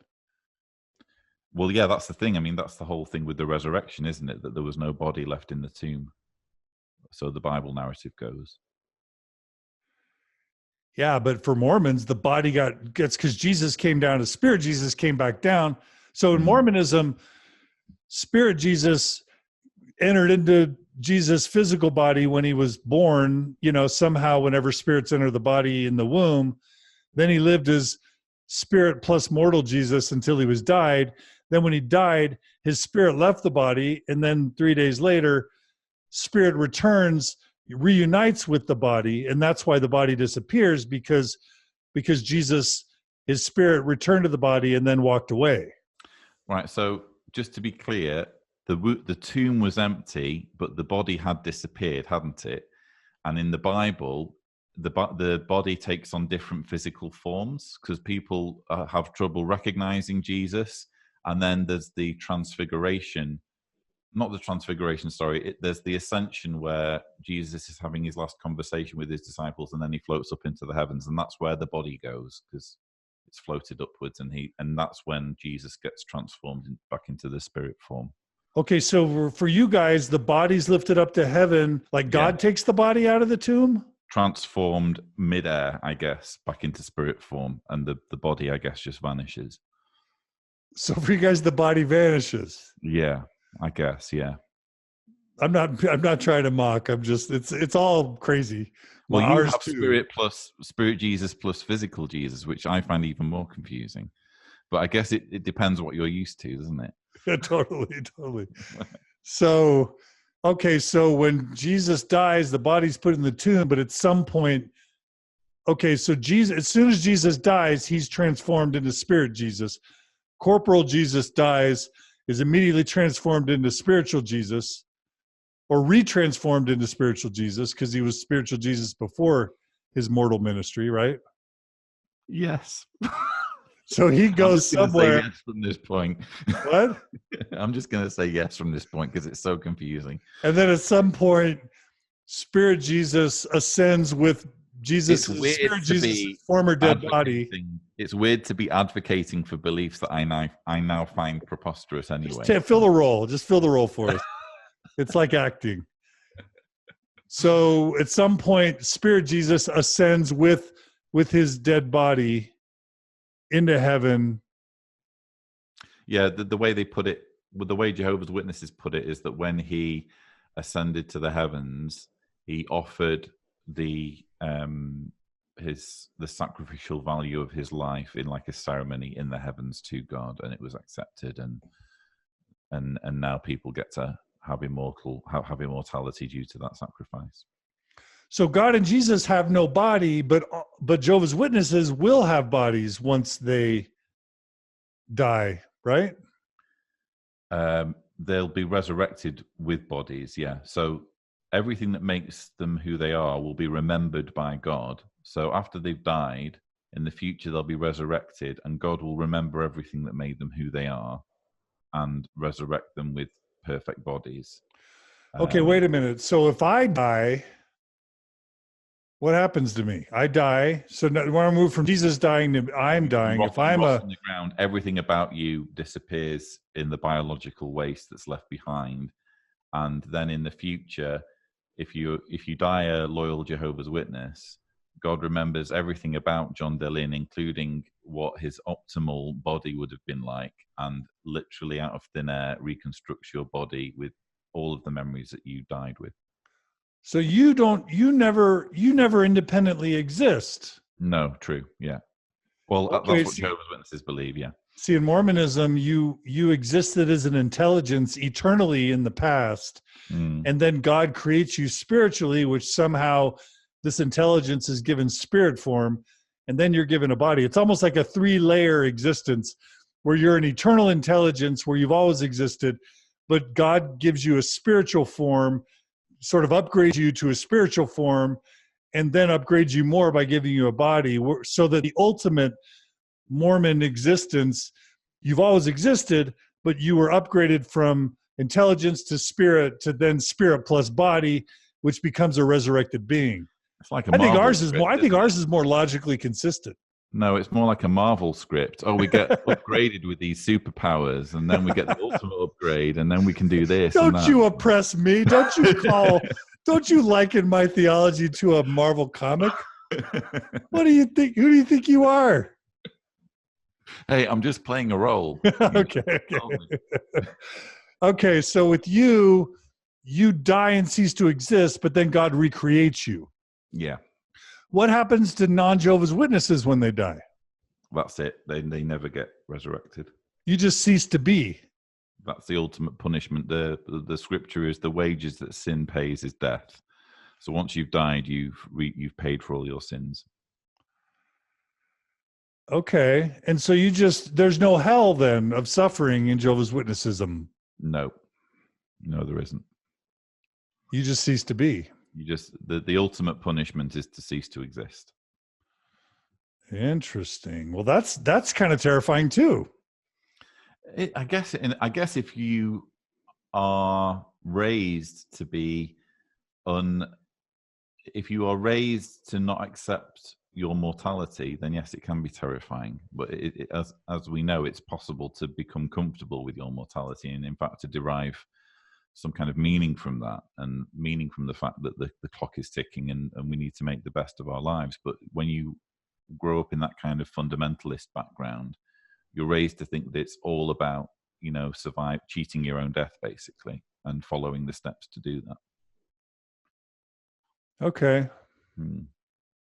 Well, yeah, that's the thing. I mean, that's the whole thing with the resurrection, isn't it? That there was no body left in the tomb. So the Bible narrative goes. Yeah, but for Mormons, the body gets because Jesus came down as spirit. Jesus came back down. So in Mormonism, spirit Jesus entered into Jesus' physical body when he was born. You know, somehow, whenever spirits enter the body in the womb, then he lived as spirit plus mortal Jesus until he was died. Then when he died, his spirit left the body, and then 3 days later, spirit returns, reunites with the body, and that's why the body disappears, because Jesus, his spirit returned to the body and then walked away. Right. So just to be clear, the tomb was empty, but the body had disappeared, hadn't it? And in the Bible, the body takes on different physical forms because people have trouble recognizing Jesus. And then there's the transfiguration. Not the transfiguration, sorry. There's the ascension where Jesus is having his last conversation with his disciples, and then he floats up into the heavens, and that's where the body goes because it's floated upwards, and that's when Jesus gets transformed back into the spirit form. Okay, so for you guys, the body's lifted up to heaven, like God takes the body out of the tomb? Transformed midair, I guess, back into spirit form, and the body, I guess, just vanishes. So for you guys, the body vanishes. Yeah. I guess, yeah. I'm not trying to mock. I'm just it's all crazy. Well, you have spirit Jesus plus physical Jesus, which I find even more confusing. But I guess it depends what you're used to, doesn't it? Yeah, totally. So, okay, so when Jesus dies, the body's put in the tomb, but at some point, okay, so Jesus, as soon as Jesus dies, he's transformed into spirit Jesus. Corporal Jesus dies, is immediately transformed into spiritual Jesus, or retransformed into spiritual Jesus, because he was spiritual Jesus before his mortal ministry, right? Yes. So he goes somewhere. Say yes from this point. What? I'm just going to say yes from this point because it's so confusing. And then at some point, spirit Jesus ascends with Jesus' former dead body. It's weird to be advocating for beliefs that I now find preposterous anyway. Just fill the role. Just fill the role for us. It's like acting. So at some point, spirit Jesus ascends with his dead body into heaven. Yeah, the way they put it, the way Jehovah's Witnesses put it, is that when he ascended to the heavens, he offered the sacrificial value of his life in like a ceremony in the heavens to God, and it was accepted, and now people get to have immortality due to that sacrifice. So God and Jesus have no body, but Jehovah's Witnesses will have bodies once they die, right? They'll be resurrected with bodies, yeah. So everything that makes them who they are will be remembered by God. So after they've died, in the future they'll be resurrected, and God will remember everything that made them who they are and resurrect them with perfect bodies. Okay, wait a minute. So if I die, what happens to me? I die. So when I move from Jesus dying to I'm dying, if I'm on the ground, everything about you disappears in the biological waste that's left behind. And then in the future, if you die a loyal Jehovah's Witness, God remembers everything about John Dillon, including what his optimal body would have been like, and literally out of thin air reconstructs your body with all of the memories that you died with. So you never independently exist. No, true. Yeah. Well, Okay, that's what Jehovah's Witnesses believe. Yeah. See, in Mormonism, you existed as an intelligence eternally in the past, and then God creates you spiritually, which somehow this intelligence is given spirit form, and then you're given a body. It's almost like a 3-layer existence where you're an eternal intelligence where you've always existed, but God gives you a spiritual form, sort of upgrades you to a spiritual form, and then upgrades you more by giving you a body, so that the ultimate Mormon existence, you've always existed, but you were upgraded from intelligence to spirit to then spirit plus body, which becomes a resurrected being. It's like a I think Marvel ours is script, more. I think ours is more logically consistent. No, it's more like a Marvel script. Oh, we get upgraded with these superpowers, and then we get the ultimate upgrade, and then we can do this. Don't you oppress me? Don't you liken my theology to a Marvel comic? What do you think? Who do you think you are? Hey, I'm just playing a role. Okay. Okay, so with you die and cease to exist, but then God recreates you. Yeah. What happens to non-Jehovah's Witnesses when they die? That's it. They never get resurrected. You just cease to be. That's the ultimate punishment. The scripture is the wages that sin pays is death. So once you've died, you've paid for all your sins. Okay. And so there's no hell then of suffering in Jehovah's Witnessism? No, there isn't. You just cease to be. You just, the ultimate punishment is to cease to exist. Interesting. Well, that's kind of terrifying too. I guess if you are raised to be if you are raised to not accept your mortality, then yes, it can be terrifying. But as we know, it's possible to become comfortable with your mortality, and in fact, to derive some kind of meaning from that, and meaning from the fact that the clock is ticking, and we need to make the best of our lives. But when you grow up in that kind of fundamentalist background, you're raised to think that it's all about, cheating your own death, basically, and following the steps to do that. Okay.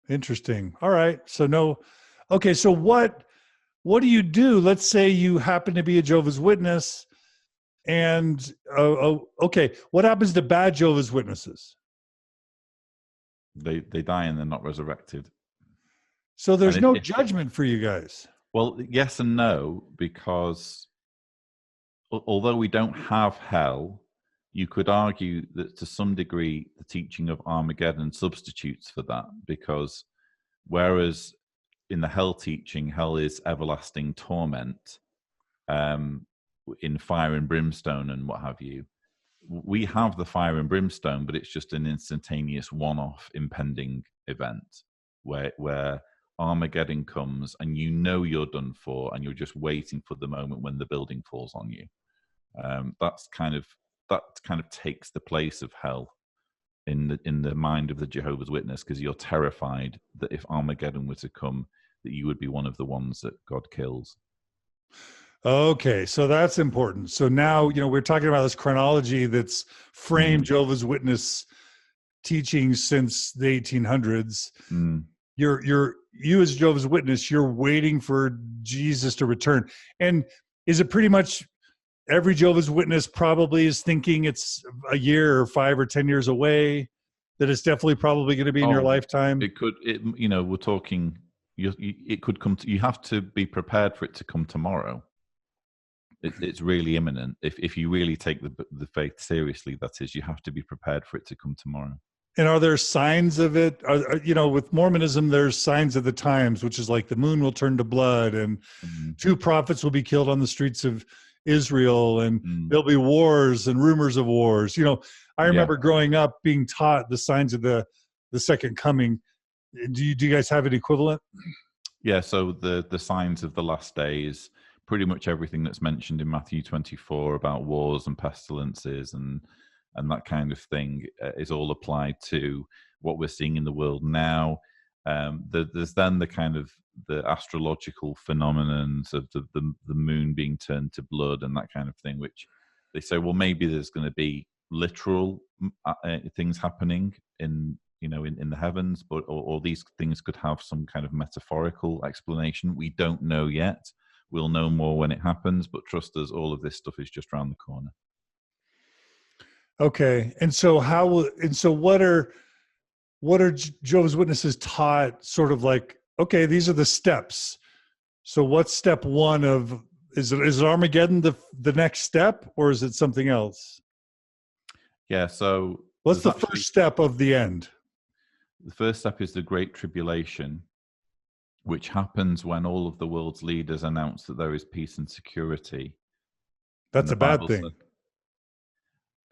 Interesting. All right. So no. Okay. So what do you do? Let's say you happen to be a Jehovah's Witness, and okay, what happens to bad Jehovah's Witnesses? They die and they're not resurrected. So there's no judgment for you guys. Well, yes and no, because although we don't have hell, you could argue that to some degree the teaching of Armageddon substitutes for that, because whereas in the hell teaching, hell is everlasting torment in fire and brimstone and what have you, we have the fire and brimstone, but it's just an instantaneous one-off impending event where Armageddon comes and you're done for, and you're just waiting for the moment when the building falls on you. That kind of takes the place of hell in the mind of the Jehovah's Witness, because you're terrified that if Armageddon were to come, that you would be one of the ones that God kills. Okay, so that's important. So now, we're talking about this chronology that's framed Jehovah's Witness teachings since the 1800s. You as Jehovah's Witness, you're waiting for Jesus to return. And is it pretty much every Jehovah's Witness probably is thinking it's a year or 5 or 10 years away, that it's definitely probably going to be in your lifetime? We're talking, it could come, you have to be prepared for it to come tomorrow. It's really imminent. If you really take the faith seriously, that is, you have to be prepared for it to come tomorrow. And are there signs of it? With Mormonism, there's signs of the times, which is like the moon will turn to blood, and 2 prophets will be killed on the streets of Israel, and there'll be wars and rumors of wars. I remember growing up being taught the signs of the second coming. Do you guys have an equivalent? Yeah. So the signs of the last days, pretty much everything that's mentioned in Matthew 24 about wars and pestilences and that kind of thing is all applied to what we're seeing in the world now. There's then the kind of the astrological phenomenons of the moon being turned to blood and that kind of thing, which they say, well, maybe there's going to be literal things happening in the heavens, but or these things could have some kind of metaphorical explanation. We don't know yet. We'll know more when it happens, but trust us, all of this stuff is just around the corner. Okay, and so what are Jehovah's Witnesses taught? Sort of like, okay, these are the steps. So what's step one of? Is it Armageddon the next step, or is it something else? Yeah. So what's the first step of the end? The first step is the Great Tribulation, which happens when all of the world's leaders announce that there is peace and security. That's a bad thing.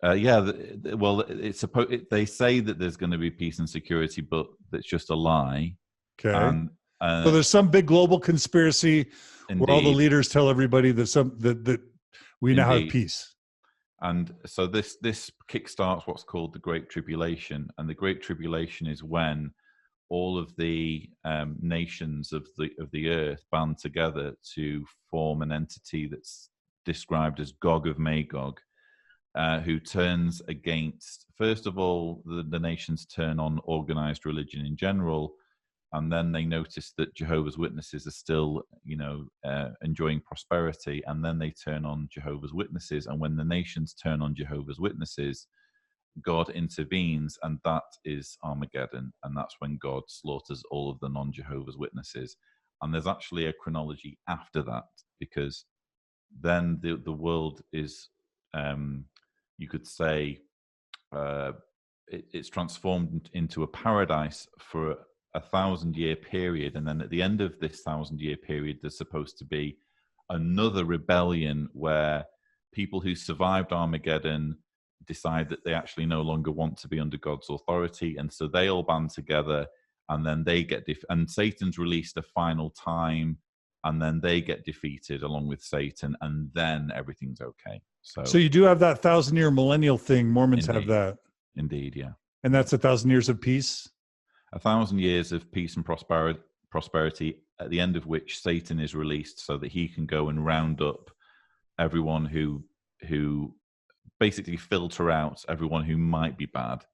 Yeah, well, they say that there's going to be peace and security, but that's just a lie. Okay. So there's some big global conspiracy where all the leaders tell everybody that we now have peace. And so this kickstarts what's called the Great Tribulation, and the Great Tribulation is when all of the nations of the earth band together to form an entity that's described as Gog of Magog, who turns against, first of all, the nations turn on organized religion in general, and then they notice that Jehovah's Witnesses are still, enjoying prosperity, and then they turn on Jehovah's Witnesses. And when the nations turn on Jehovah's Witnesses, God intervenes, and that is Armageddon, and that's when God slaughters all of the non-Jehovah's Witnesses. And there's actually a chronology after that, because then the world is, you could say, it's transformed into a paradise for a 1,000-year period, and then at the end of this 1,000-year period, there's supposed to be another rebellion where people who survived Armageddon decide that they actually no longer want to be under God's authority, and so they all band together, and then they get and Satan's released a final time, and then they get defeated along with Satan, and then everything's okay. So you do have that 1,000-year millennial thing. Mormons have that. Indeed, yeah. And that's 1,000 years of peace? 1,000 years of peace and prosperity, at the end of which Satan is released so that he can go and round up everyone who basically filter out everyone who might be bad,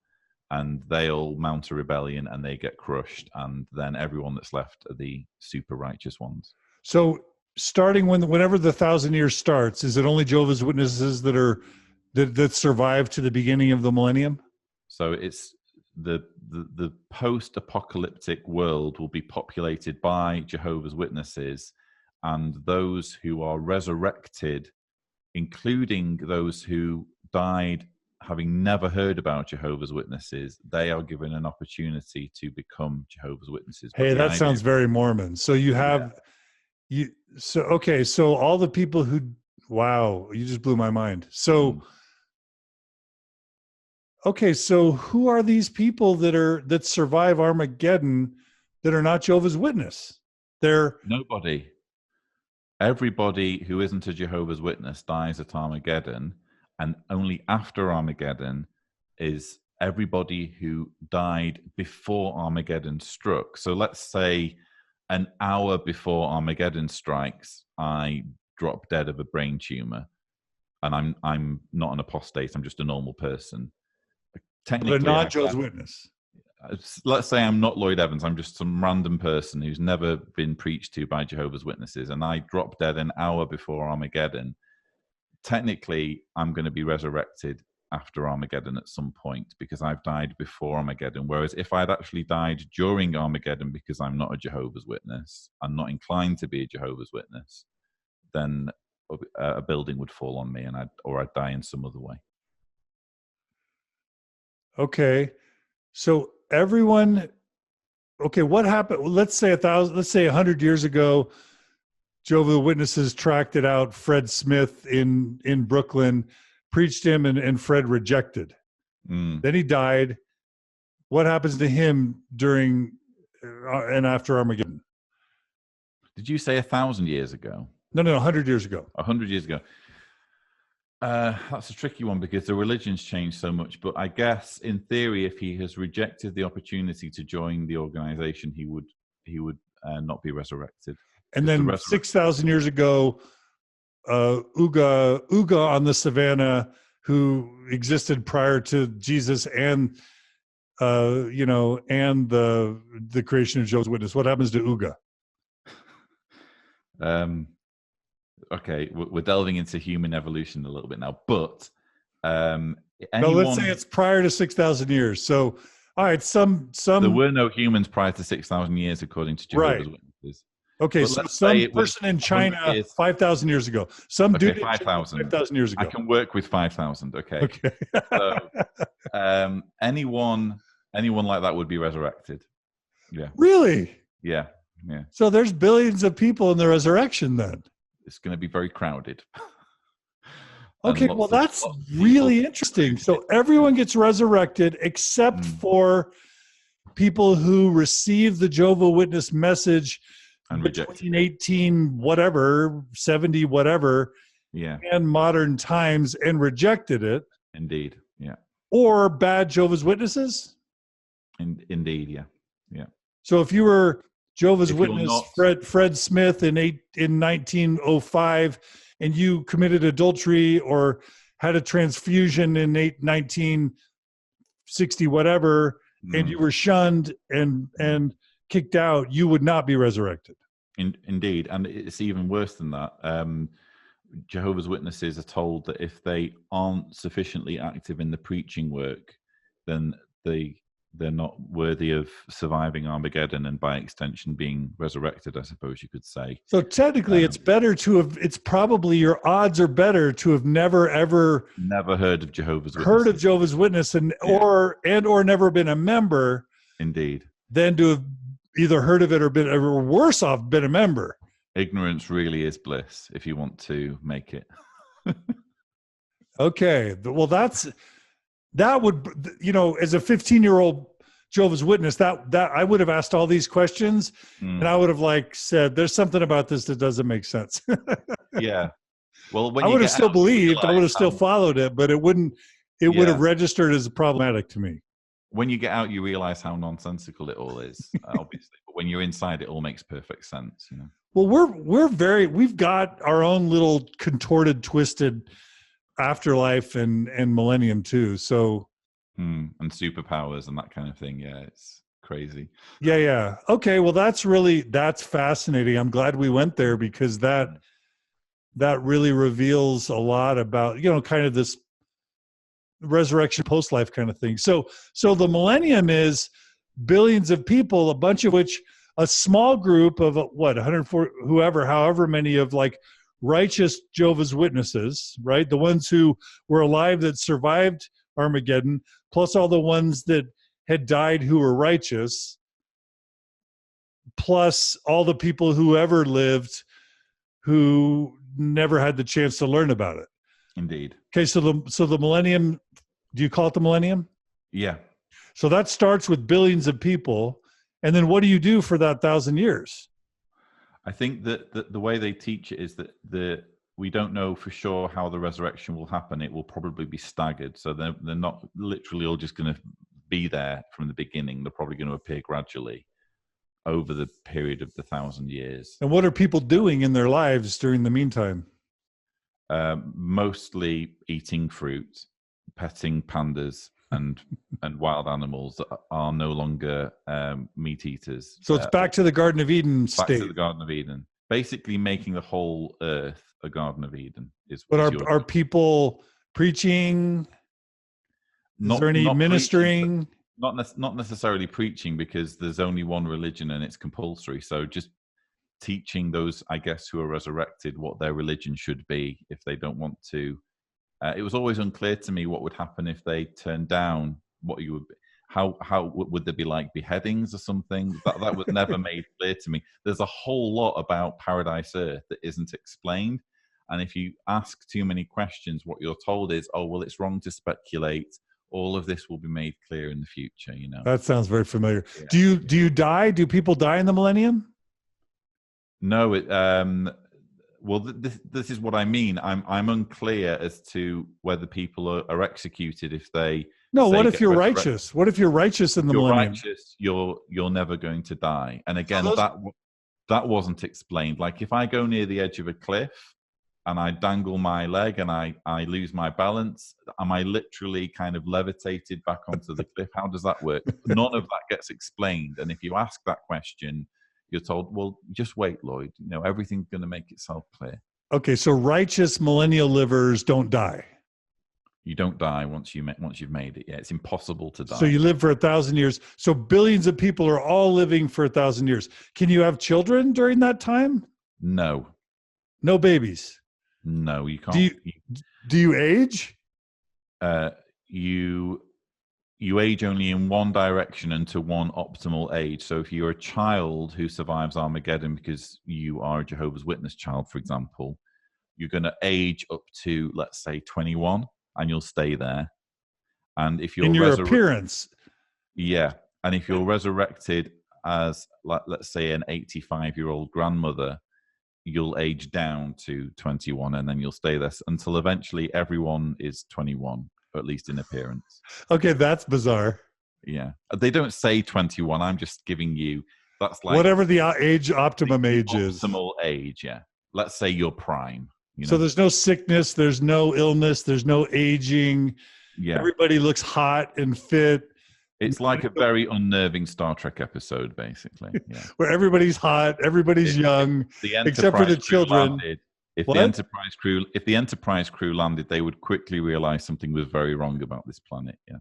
and they all mount a rebellion and they get crushed, and then everyone that's left are the super righteous ones. So starting whenever the 1,000 years starts, is it only Jehovah's Witnesses that survive to the beginning of the millennium? So it's the post-apocalyptic world will be populated by Jehovah's Witnesses, and those who are resurrected, including those who died having never heard about Jehovah's Witnesses, they are given an opportunity to become Jehovah's Witnesses. Hey, that sounds very Mormon. So you have so all the people who, wow, you just blew my mind. So okay, so who are these people that survive Armageddon that are not Jehovah's Witness? They're nobody. Everybody who isn't a Jehovah's Witness dies at Armageddon, and only after Armageddon is everybody who died before Armageddon struck. So let's say an hour before Armageddon strikes, I drop dead of a brain tumor, and I'm not an apostate. I'm just a normal person. Technically, they're not Jehovah's Witness. Let's say I'm not Lloyd Evans. I'm just some random person who's never been preached to by Jehovah's Witnesses, and I drop dead an hour before Armageddon. Technically, I'm going to be resurrected after Armageddon at some point because I've died before Armageddon. Whereas if I'd actually died during Armageddon because I'm not a Jehovah's Witness, I'm not inclined to be a Jehovah's Witness, then a building would fall on me, and I'd die in some other way. Okay, so everyone. Okay, what happened? Let's say 100 years ago, Jehovah's Witnesses tracked it out. Fred Smith in Brooklyn preached him, and Fred rejected. Then he died. What happens to him during and after Armageddon? Did you say 1,000 years ago? No, 100 years ago. 100 years ago. That's a tricky one because the religion's changed so much. But I guess, in theory, if he has rejected the opportunity to join the organization, he would not be resurrected. And then 6,000 years ago, Uga on the savannah, who existed prior to Jesus and and the creation of Jehovah's Witness. What happens to Uga? Okay, we're delving into human evolution a little bit now, but let's say it's prior to 6,000 years. So, all right, some there were no humans prior to 6,000 years, according to Jehovah's Witnesses. Okay, so some person in China 5,000 years ago, some dude 5,000 years ago. I can work with 5,000. Okay. So, anyone like that would be resurrected. Yeah. Really? Yeah. So there's billions of people in the resurrection then. It's going to be very crowded. Okay, well, that's really interesting. So everyone gets resurrected except for people who receive the Jehovah Witness message and between 70 whatever, and modern times and rejected it. Indeed, yeah. Or bad Jehovah's Witnesses. Indeed, yeah. So if you were Jehovah's Witness Fred Smith in 1905, and you committed adultery or had a transfusion in 1960 whatever, and you were shunned and kicked out, you would not be resurrected. Indeed, and it's even worse than that. Jehovah's Witnesses are told that if they aren't sufficiently active in the preaching work, then they're not worthy of surviving Armageddon and by extension being resurrected, I suppose you could say. So technically it's probably your odds are better to have never heard of Jehovah's Witness or never been a member. Indeed. Than to have either heard of it or worse off, been a member. Ignorance really is bliss if you want to make it. Okay. Well, that would, as a 15-year-old Jehovah's Witness, that I would have asked all these questions, and I would have said, "There's something about this that doesn't make sense." Yeah. Well, I would have still believed, I would have still followed it, but it wouldn't. It would have registered as problematic to me. When you get out, you realize how nonsensical it all is, obviously. But when you're inside, it all makes perfect sense. Well, we've got our own little contorted, twisted afterlife and millennium too. So and superpowers and that kind of thing. Yeah, it's crazy. Yeah. Okay, well that's fascinating. I'm glad we went there because that really reveals a lot about, kind of this resurrection post-life kind of thing. So the millennium is billions of people, a bunch of which a small group of 140 however many of righteous Jehovah's Witnesses, right? The ones who were alive that survived Armageddon, plus all the ones that had died who were righteous, plus all the people who ever lived who never had the chance to learn about it. Indeed. Okay, so the millennium, do you call it the millennium? Yeah. So that starts with billions of people, and then what do you do for that 1,000 years? I think that the way they teach it is that we don't know for sure how the resurrection will happen. It will probably be staggered. So they're not literally all just going to be there from the beginning. They're probably going to appear gradually over the period of the 1,000 years. And what are people doing in their lives during the meantime? Mostly eating fruit, petting pandas, and wild animals that are no longer meat eaters. So it's back to the Garden of Eden state. Back to the Garden of Eden. Basically making the whole earth a Garden of Eden. But are people preaching? Is there any ministering? Not necessarily preaching, because there's only one religion and it's compulsory. So just teaching those, I guess, who are resurrected what their religion should be if they don't want to. It was always unclear to me what would happen if they turned down what you would. How would there be beheadings or something? That was never made clear to me. There's a whole lot about Paradise Earth that isn't explained, and if you ask too many questions, what you're told is, "Oh, well, it's wrong to speculate. All of this will be made clear in the future." That sounds very familiar. Yeah. Do you die? Do people die in the millennium? No, Well, this is what I mean. I'm unclear as to whether people are executed if they. No, say what if get you're resurrected. righteous? What if you're righteous in the You're millennium? righteous. You're never going to die. And again, those- that wasn't explained. Like if I go near the edge of a cliff and I dangle my leg and I lose my balance, am I literally kind of levitated back onto the cliff? How does that work? None of that gets explained. And if you ask that question, you're told, well, just wait, Lloyd. You know, everything's going to make itself clear. Okay, so righteous millennial livers don't die. You don't die once you've made it. Yeah, it's impossible to die. So you live for 1,000 years. So billions of people are all living for 1,000 years. Can you have children during that time? No. No babies. No, you can't. Do you age? You age only in one direction and to one optimal age. So if you're a child who survives Armageddon because you are a Jehovah's Witness child, for example, you're going to age up to, let's say, 21, and you'll stay there. And if you're in your appearance, yeah, and if you're resurrected as, let's say, an 85-year-old grandmother, you'll age down to 21, and then you'll stay there until eventually everyone is 21. Or at least in appearance. Okay, that's bizarre. Yeah, they don't say 21. I'm just giving you that's like whatever the optimum age is. Optimal age, yeah. Let's say your prime. You know? So there's no sickness, there's no illness, there's no aging. Yeah, everybody looks hot and fit. It's like a very unnerving Star Trek episode, basically. Yeah, where everybody's hot, everybody's young, except for the children. Landed, If the Enterprise crew landed, they would quickly realize something was very wrong about this planet. Yeah,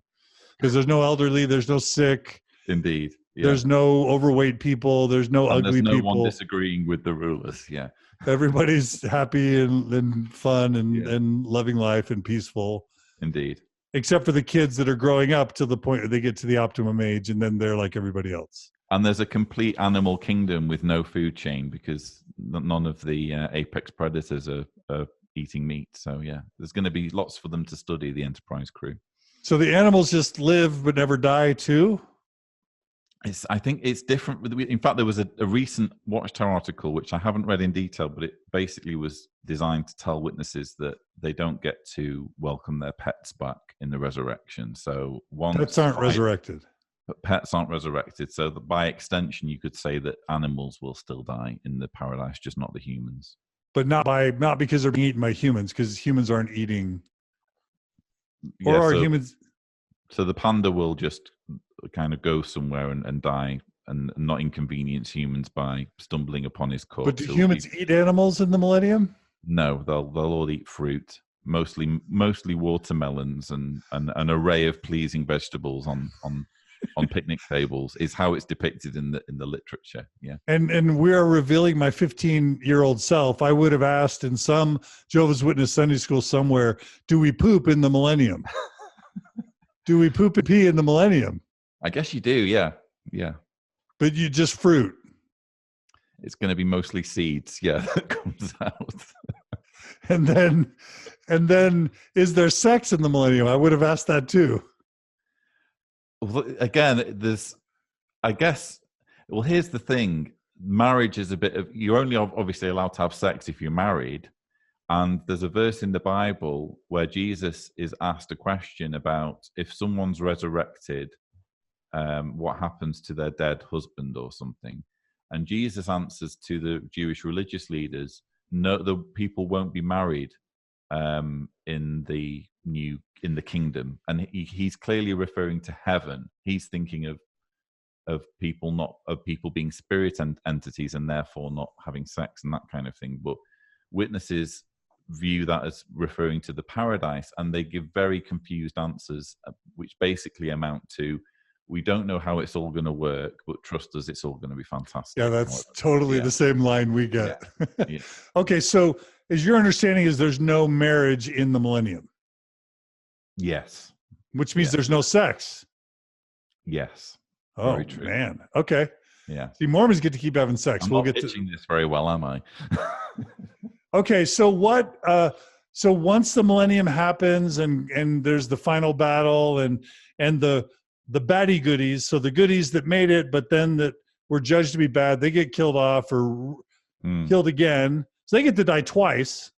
because there's no elderly, there's no sick. Indeed, yeah. There's no overweight people. There's no ugly people. There's no one disagreeing with the rulers. Yeah, everybody's happy and fun and loving life and peaceful. Indeed, except for the kids that are growing up to the point where they get to the optimum age, and then they're like everybody else. And there's a complete animal kingdom with no food chain because none of the apex predators are eating meat. So, yeah, there's going to be lots for them to study, the Enterprise crew. So the animals just live but never die too? I think it's different. In fact, there was a recent Watchtower article, which I haven't read in detail, but it basically was designed to tell witnesses that they don't get to welcome their pets back in the resurrection. So pets aren't resurrected. But pets aren't resurrected, so that by extension, you could say that animals will still die in the paradise, just not the humans. But not because they're being eaten by humans, because humans aren't eating. Or yeah, are humans? So the panda will just kind of go somewhere and die, and not inconvenience humans by stumbling upon his corpse. But do humans eat animals in the millennium? No, they'll all eat fruit, mostly watermelons and an array of pleasing vegetables on picnic tables is how it's depicted in the literature. Yeah. And we are revealing my 15-year-old self. I would have asked in some Jehovah's Witness Sunday school somewhere, do we poop in the millennium? Do we poop and pee in the millennium? I guess you do, yeah. Yeah. But you just fruit. It's going to be mostly seeds, yeah, that comes out. And then is there sex in the millennium? I would have asked that too. Again, here's the thing. Marriage is a bit of, you're only obviously allowed to have sex if you're married. And there's a verse in the Bible where Jesus is asked a question about if someone's resurrected, what happens to their dead husband or something. And Jesus answers to the Jewish religious leaders, no, the people won't be married in the kingdom. And he's clearly referring to heaven. He's thinking of people being spirit entities and therefore not having sex and that kind of thing. But witnesses view that as referring to the paradise, and they give very confused answers, which basically amount to, we don't know how it's all going to work, but trust us, it's all going to be fantastic. Yeah, that's totally the same line we get. Yeah. Yeah. Okay, so is your understanding is there's no marriage in the millennium? Yes. Which means there's no sex? Yes. Oh, man. Okay. Yeah. See, Mormons get to keep having sex. I'm not pitching this very well, am I? Okay, so what? So once the millennium happens, and there's the final battle, and the baddie goodies, so the goodies that made it, but then that were judged to be bad, they get killed off or killed again. So they get to die twice.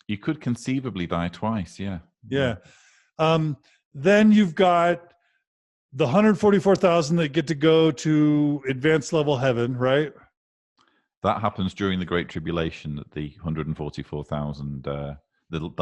You could conceivably die twice, yeah. Yeah. Then you've got the 144,000 that get to go to advanced level heaven, right? That happens during the Great Tribulation, that the 144,000, the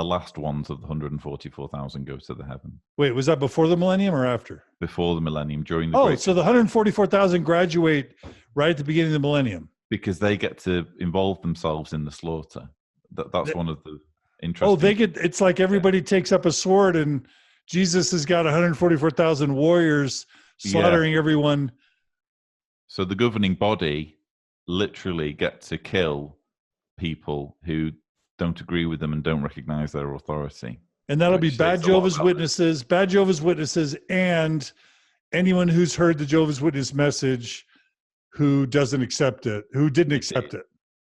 last ones of the 144,000 go to the heaven. Wait, was that before the millennium or after? Before the millennium, during the Great so the 144,000 graduate right at the beginning of the millennium. Because they get to involve themselves in the slaughter. That's one of the interesting... it's like everybody takes up a sword and Jesus has got 144,000 warriors slaughtering everyone. So the governing body literally get to kill people who don't agree with them and don't recognize their authority. And that'll be bad Jehovah's Witnesses, and anyone who's heard the Jehovah's Witness message who didn't accept it.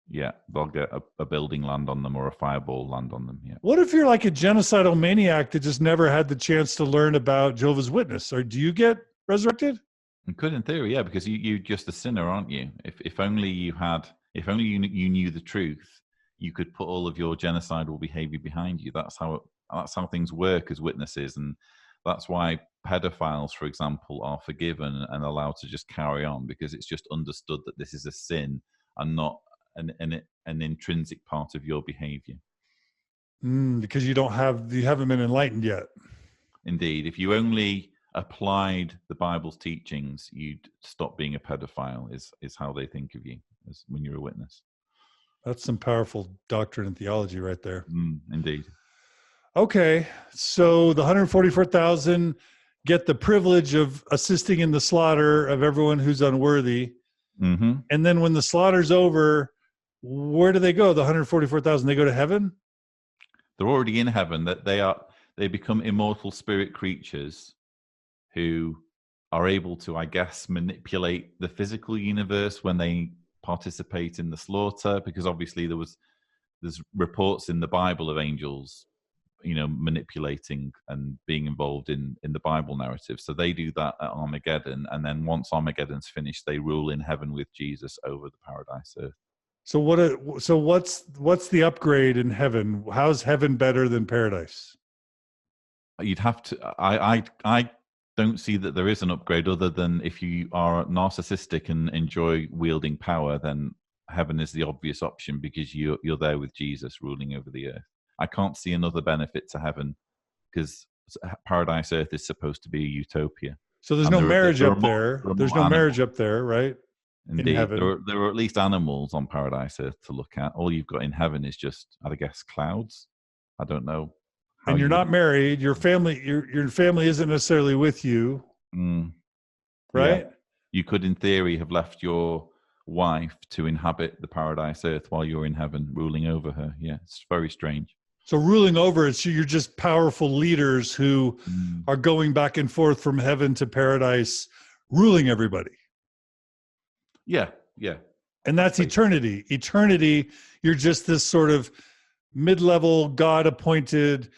Yeah, they'll get a building land on them or a fireball land on them. Yeah. What if you're like a genocidal maniac that just never had the chance to learn about Jehovah's Witness? Or do you get resurrected? You could, in theory, yeah, because you're just a sinner, aren't you? If only you knew the truth, you could put all of your genocidal behavior behind you. That's how things work as witnesses, and that's why pedophiles, for example, are forgiven and allowed to just carry on, because it's just understood that this is a sin and not an intrinsic part of your behavior. Because you haven't been enlightened yet. Indeed, if you only applied the Bible's teachings, you'd stop being a pedophile, is how they think of you as when you're a witness. That's some powerful doctrine and theology right there. Indeed. Okay, so the 144,000 get the privilege of assisting in the slaughter of everyone who's unworthy. Mm-hmm. And then when the slaughter's over, where do they go? The 144,000, they go to heaven? They're already in heaven. That they become immortal spirit creatures who are able to, I guess, manipulate the physical universe when they participate in the slaughter, because obviously there's reports in the Bible of angels, manipulating and being involved in the Bible narrative. So they do that at Armageddon, and then once Armageddon's finished, they rule in heaven with Jesus over the paradise earth. So what's the upgrade in heaven? How's heaven better than paradise? You'd have to. I don't see that there is an upgrade, other than if you are narcissistic and enjoy wielding power, then heaven is the obvious option, because you're there with Jesus ruling over the earth. I can't see another benefit to heaven, because paradise earth is supposed to be a utopia. So there's no marriage up there. There's no marriage up there, right? Indeed. In heaven. There are at least animals on paradise earth to look at. All you've got in heaven is just, I guess, clouds. I don't know. And you're not married. Your family isn't necessarily with you, right? Yeah. You could, in theory, have left your wife to inhabit the paradise earth while you're in heaven, ruling over her. Yeah, it's very strange. So ruling over it, so you're just powerful leaders who are going back and forth from heaven to paradise, ruling everybody. Yeah. And that's eternity. Eternity, you're just this sort of mid-level, God-appointed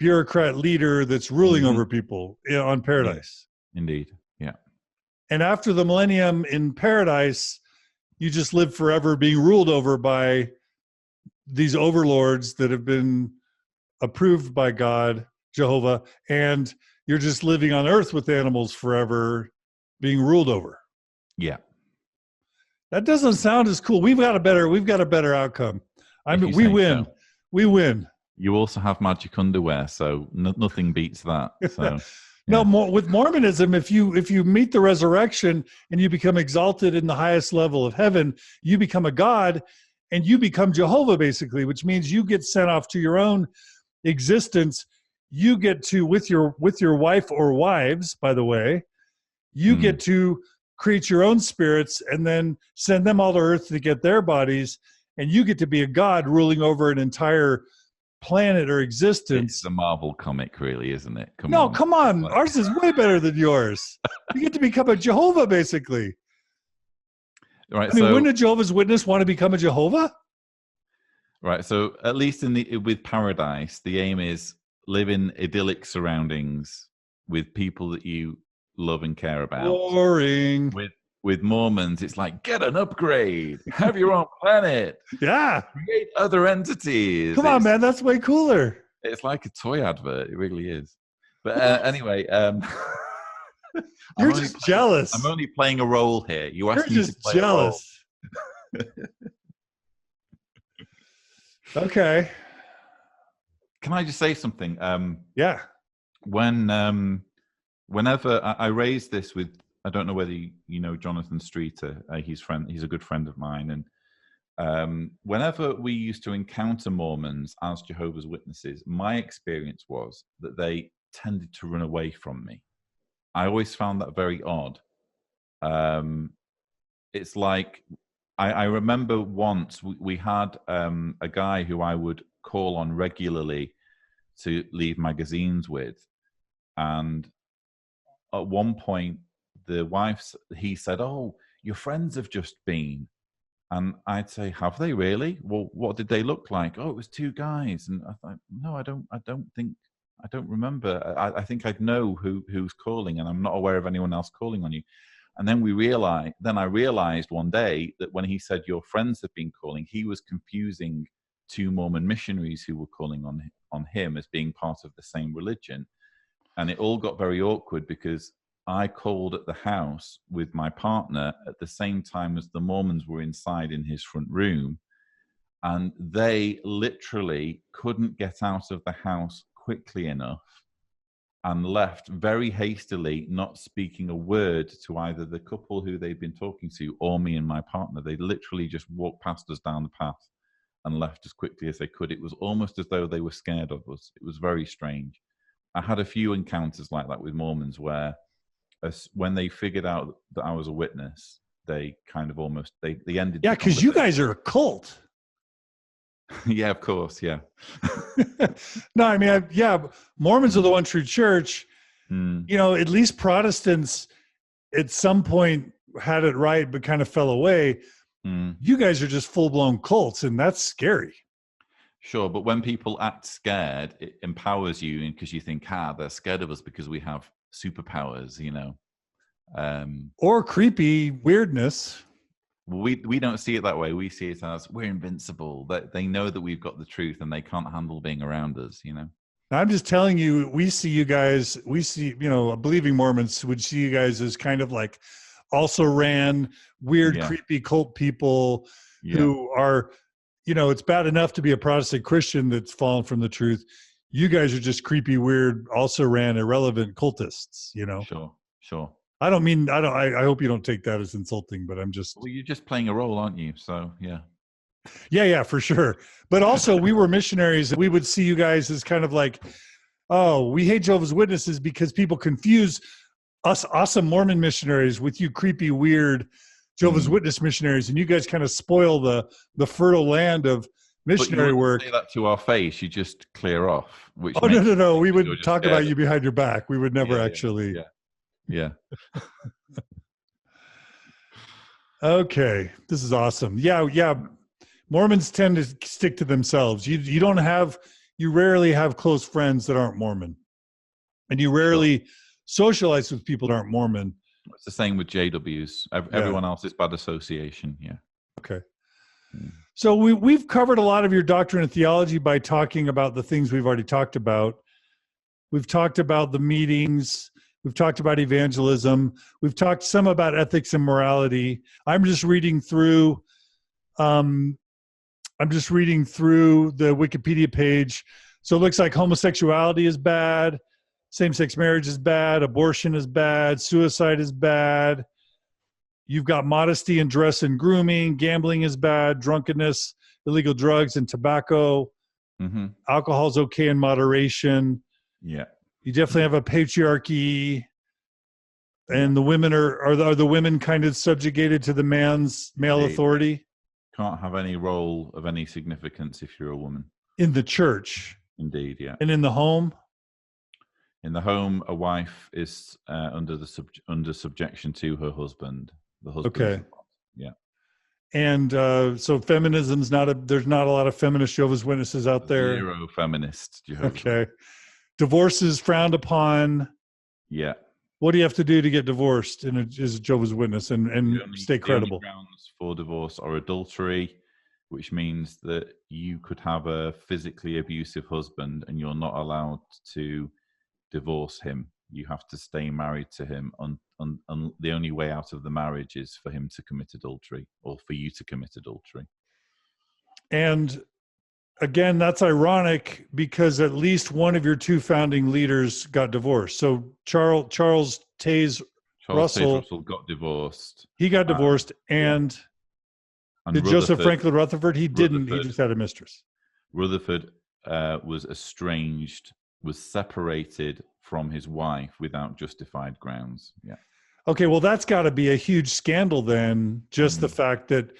bureaucrat leader that's ruling over people on paradise. Yeah. Indeed, yeah. And after the millennium in paradise, you just live forever being ruled over by these overlords that have been approved by God, Jehovah, and you're just living on earth with animals forever being ruled over. Yeah. That doesn't sound as cool. We've got a better outcome. We win. So. We win. You also have magic underwear, so nothing beats that. So yeah. No, with Mormonism, if you meet the resurrection and you become exalted in the highest level of heaven, you become a god and you become Jehovah, basically, which means you get sent off to your own existence. You get to, with your wife or wives, by the way, you get to create your own spirits and then send them all to earth to get their bodies, and you get to be a god ruling over an entire planet or existence. It's a Marvel comic, really, isn't it? Come on. Ours is way better than yours. You get to become a Jehovah, basically. Right. Wouldn't a Jehovah's Witness want to become a Jehovah? Right. So at least with paradise, the aim is live in idyllic surroundings with people that you love and care about. Boring. with Mormons, it's like, get an upgrade, have your own planet, Yeah. create other entities. Come on, man. That's way cooler. It's like a toy advert. It really is. But anyway, You're just jealous. I'm only playing a role here. You asked me to play jealous. a role. Okay. Can I just say something? Yeah. Whenever I raised this with, I don't know whether you know Jonathan Streeter. He's a good friend of mine, and whenever we used to encounter Mormons as Jehovah's Witnesses, my experience was that they tended to run away from me. I always found that very odd. It's like I remember once we had a guy who I would call on regularly to leave magazines with, and at one point he said, "Oh, your friends have just been," and I'd say, "Have they really? Well, what did they look like?" "Oh, it was two guys," and I thought, "No, I don't remember. I think I'd know who's calling, and I'm not aware of anyone else calling on you." And then I realized one day that when he said your friends have been calling, he was confusing two Mormon missionaries who were calling on him as being part of the same religion. And it all got very awkward because I called at the house with my partner at the same time as the Mormons were inside in his front room. And they literally couldn't get out of the house quickly enough and left very hastily, not speaking a word to either the couple who they'd been talking to or me and my partner. They literally just walked past us down the path and left as quickly as they could. It was almost as though they were scared of us. It was very strange. I had a few encounters like that with Mormons where when they figured out that I was a witness, they kind of almost, they ended. Yeah, because you guys are a cult. Yeah, of course. Yeah. No, I mean, Mormons are the one true church. Mm. You know, at least Protestants at some point had it right, but kind of fell away. Mm. You guys are just full-blown cults, and that's scary. Sure, but when people act scared, it empowers you because you think, they're scared of us because we have superpowers, you know. Or creepy weirdness. We don't see it that way. We see it as we're invincible. That they know that we've got the truth and they can't handle being around us, you know. I'm just telling you, we see, believing Mormons would see you guys as kind of like also ran weird, creepy cult people who are, it's bad enough to be a Protestant Christian that's fallen from the truth. You guys are just creepy, weird, also ran irrelevant cultists, you know? Sure. I hope you don't take that as insulting, but I'm just. Well, you're just playing a role, aren't you? So, yeah. Yeah, for sure. But also we were missionaries, and we would see you guys as kind of like, oh, we hate Jehovah's Witnesses because people confuse us awesome Mormon missionaries with you creepy, weird Jehovah's Witness missionaries. And you guys kind of spoil the fertile land of missionary work. Say that to our face, you just clear off. No. We would talk about you behind your back. We would never actually. Yeah. Okay. This is awesome. Yeah. Mormons tend to stick to themselves. You rarely have close friends that aren't Mormon. And you rarely socialize with people that aren't Mormon. It's the same with JWs. Everyone else is bad association. Yeah. Okay. So we've covered a lot of your doctrine and theology by talking about the things we've already talked about. We've talked about the meetings. We've talked about evangelism. We've talked some about ethics and morality. I'm just reading through the Wikipedia page. So it looks like homosexuality is bad. Same-sex marriage is bad. Abortion is bad. Suicide is bad. You've got modesty and dress and grooming. Gambling is bad. Drunkenness, illegal drugs, and tobacco. Mm-hmm. Alcohol is okay in moderation. Yeah. You definitely have a patriarchy. And the women are the women kind of subjugated to the male authority? Can't have any role of any significance if you're a woman. In the church? Indeed, yeah. And in the home? In the home, a wife is under subjection to her husband. The husband. Okay. Yeah. And so feminism's there's not a lot of feminist Jehovah's Witnesses out there. Zero feminist Jehovah's. Okay. Divorce is frowned upon. Yeah. What do you have to do to get divorced as a Jehovah's Witness and stay credible? The only grounds for divorce are adultery, which means that you could have a physically abusive husband and you're not allowed to divorce him. You have to stay married to him. The only way out of the marriage is for him to commit adultery or for you to commit adultery. And again, that's ironic because at least one of your two founding leaders got divorced. So Charles Taze Russell got divorced. He got divorced, and did Joseph Franklin Rutherford? He didn't. He just had a mistress. Rutherford was estranged, was separated from his wife without justified grounds. Yeah. Okay, well, that's got to be a huge scandal then. Just the fact that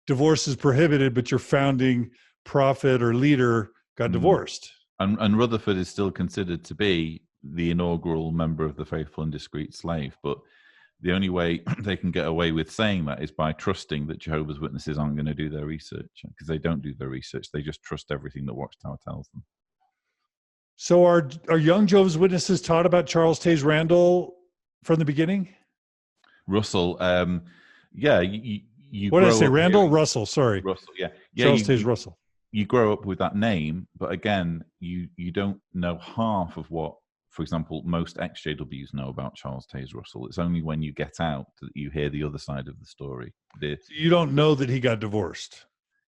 divorce is prohibited, but your founding prophet or leader got divorced. And Rutherford is still considered to be the inaugural member of the Faithful and Discreet Slave, but the only way they can get away with saying that is by trusting that Jehovah's Witnesses aren't going to do their research, because they don't do their research. They just trust everything that Watchtower tells them. So are young Jehovah's Witnesses taught about Charles Taze Randall from the beginning? Russell, yeah. You what did I say? Randall? Russell, sorry. Russell, yeah. Charles Taze Russell. You grow up with that name, but again, you don't know half of what, for example, most ex-JWs know about Charles Taze Russell. It's only when you get out that you hear the other side of the story. You don't know that he got divorced.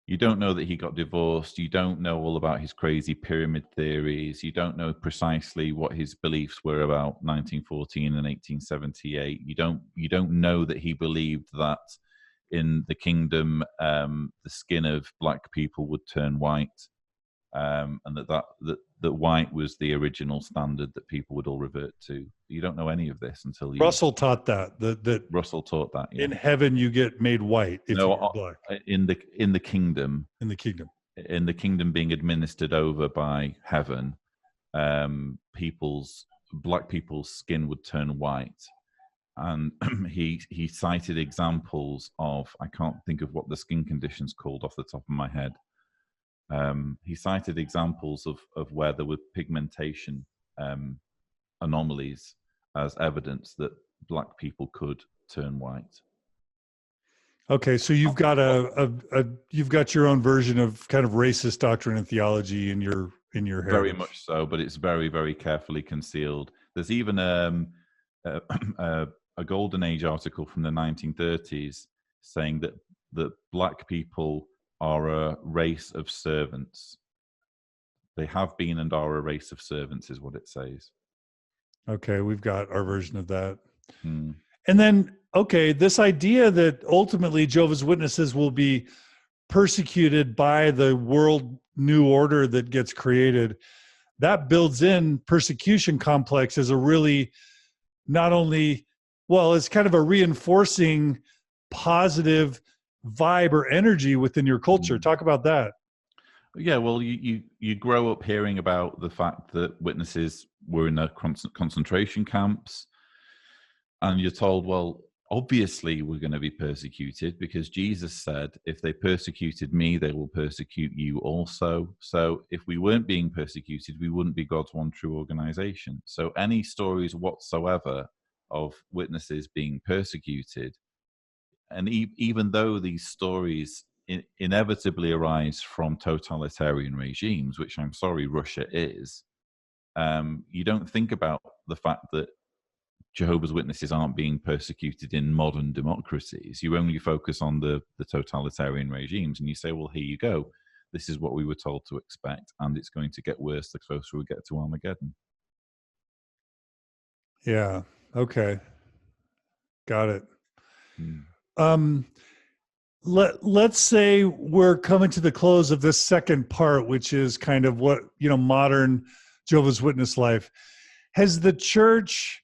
You don't know that he got divorced. You don't know all about his crazy pyramid theories. You don't know precisely what his beliefs were about 1914 and 1878. You don't know that he believed that in the kingdom, the skin of black people would turn white, and that white was the original standard that people would all revert to. You don't know any of this until Russell taught that. That Russell taught that. Yeah. In heaven, you get made white if you're black. In the kingdom. In the kingdom. In the kingdom being administered over by heaven, black people's skin would turn white. And he cited examples of, I can't think of what the skin condition's called off the top of my head. He cited examples of where there were pigmentation anomalies as evidence that black people could turn white. Okay, so you've got you've got your own version of kind of racist doctrine and theology in your heritage. Very much so, but it's very, very carefully concealed. There's even a Golden Age article from the 1930s saying that black people are a race of servants. They have been and are a race of servants, is what it says. Okay, we've got our version of that. And then, okay, this idea that ultimately Jehovah's Witnesses will be persecuted by the world new order that gets created, that builds in persecution complex as a really not only, well, it's kind of a reinforcing positive vibe or energy within your culture. Talk about that. Yeah, well, you grow up hearing about the fact that witnesses were in the concentration camps, and you're told, well, obviously we're going to be persecuted because Jesus said, if they persecuted me, they will persecute you also. So if we weren't being persecuted, we wouldn't be God's one true organization. So any stories whatsoever of witnesses being persecuted, and even though these stories inevitably arise from totalitarian regimes, which I'm sorry Russia is, you don't think about the fact that Jehovah's Witnesses aren't being persecuted in modern democracies. You only focus on the totalitarian regimes, and you say, well, here you go. This is what we were told to expect, and it's going to get worse the closer we get to Armageddon. Yeah. Okay. Got it. Let's say we're coming to the close of this second part, which is kind of what, modern Jehovah's Witness life. Has the church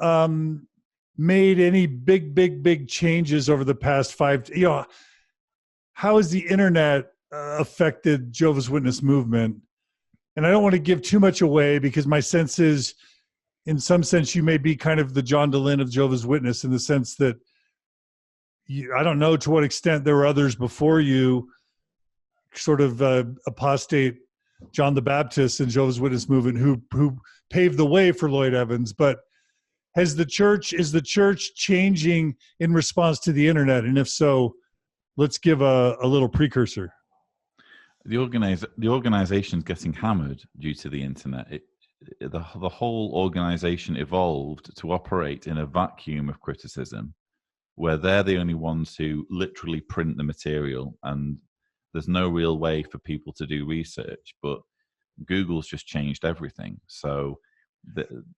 made any big changes over the past 5? How has the internet affected Jehovah's Witness movement? And I don't want to give too much away because my sense is, in some sense, you may be kind of the John DeLynn of Jehovah's Witness in the sense that I don't know to what extent there were others before you, sort of apostate John the Baptist and Jehovah's Witness movement who paved the way for Lloyd Evans. But is the church changing in response to the internet? And if so, let's give a little precursor. The organization's getting hammered due to the internet. The whole organization evolved to operate in a vacuum of criticism, where they're the only ones who literally print the material, and there's no real way for people to do research. But Google's just changed everything. So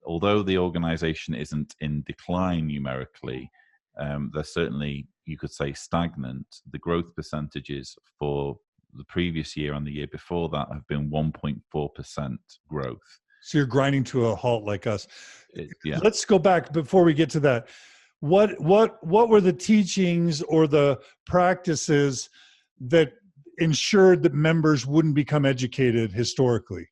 although the organization isn't in decline numerically, they're certainly, you could say, stagnant. The growth percentages for the previous year and the year before that have been 1.4% growth. So you're grinding to a halt like us. Yeah. Let's go back before we get to that. What were the teachings or the practices that ensured that members wouldn't become educated historically?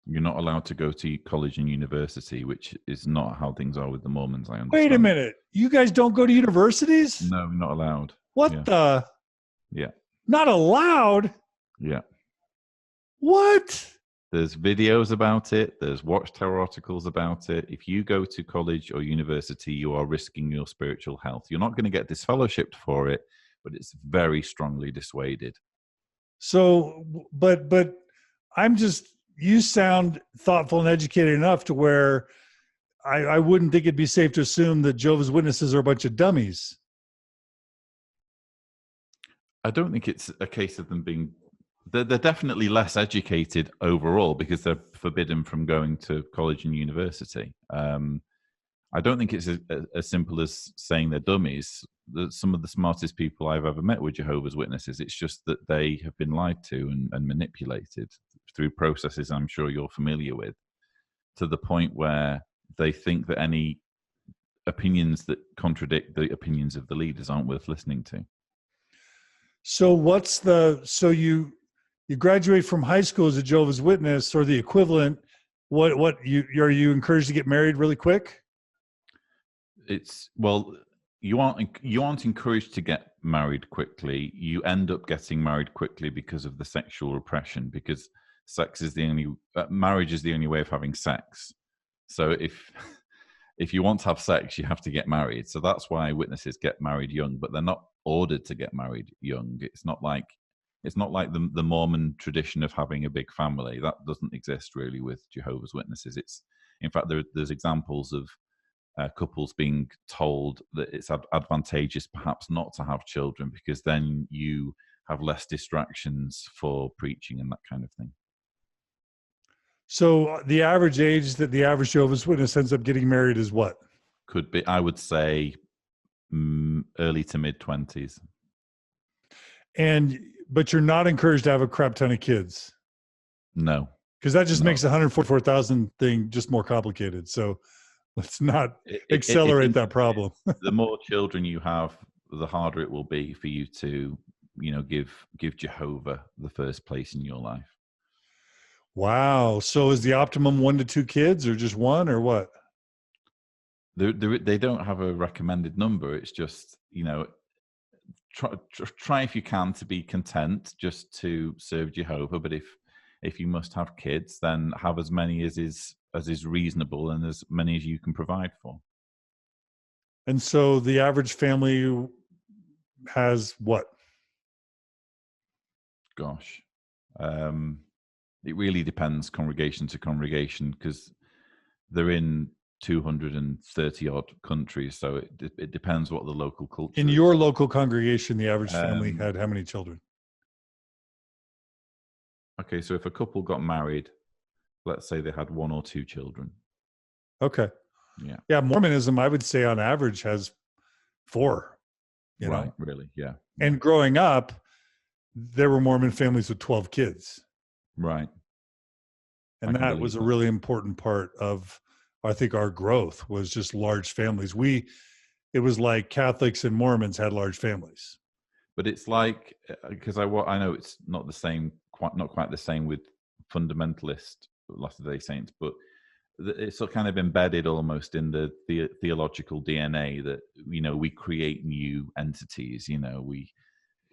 You're not allowed to go to college and university, which is not how things are with the Mormons, I understand. Wait a minute. You guys don't go to universities? No, not allowed. What the? Yeah. Not allowed? Yeah. What? There's videos about it. There's Watchtower articles about it. If you go to college or university, you are risking your spiritual health. You're not going to get disfellowshipped for it, but it's very strongly dissuaded. So, but you sound thoughtful and educated enough to where I wouldn't think it'd be safe to assume that Jehovah's Witnesses are a bunch of dummies. I don't think it's a case of them being... They're definitely less educated overall because they're forbidden from going to college and university. I don't think it's as simple as saying they're dummies. Some of the smartest people I've ever met were Jehovah's Witnesses. It's just that they have been lied to and manipulated through processes I'm sure you're familiar with, to the point where they think that any opinions that contradict the opinions of the leaders aren't worth listening to. So you graduate from high school as a Jehovah's Witness or the equivalent. Are you encouraged to get married really quick? You aren't encouraged to get married quickly. You end up getting married quickly because of the sexual repression, because marriage is the only way of having sex. So if you want to have sex, you have to get married. So that's why witnesses get married young, but they're not ordered to get married young. It's not like the Mormon tradition of having a big family. That doesn't exist really with Jehovah's Witnesses. In fact, there's examples of couples being told that it's advantageous perhaps not to have children because then you have less distractions for preaching and that kind of thing. So the average age that the average Jehovah's Witness ends up getting married is what? Could be, I would say, early to mid-20s. But you're not encouraged to have a crap ton of kids. No. Because that just makes the 144,000 thing just more complicated. So let's not accelerate that problem. The more children you have, the harder it will be for you to, give Jehovah the first place in your life. Wow. So is the optimum 1 to 2 kids or just 1 or what? They don't have a recommended number. It's just, try if you can to be content just to serve Jehovah. But if you must have kids, then have as many as is reasonable and as many as you can provide for. And so the average family has what? Gosh. It really depends congregation to congregation because they're in 230 odd countries, so it depends what the local culture in is. Your local congregation, the average family had how many children? Okay, so if a couple got married, let's say they had 1 or 2 children. Okay. Yeah, Mormonism, I would say on average has 4. Right, really, yeah. And growing up, there were Mormon families with 12 kids. Right. And that was a really important part of, I think, our growth was just large families. It was like Catholics and Mormons had large families. But it's like, because I know it's not quite the same with fundamentalist Latter-day Saints, but it's kind of embedded almost in the theological DNA that, we create new entities,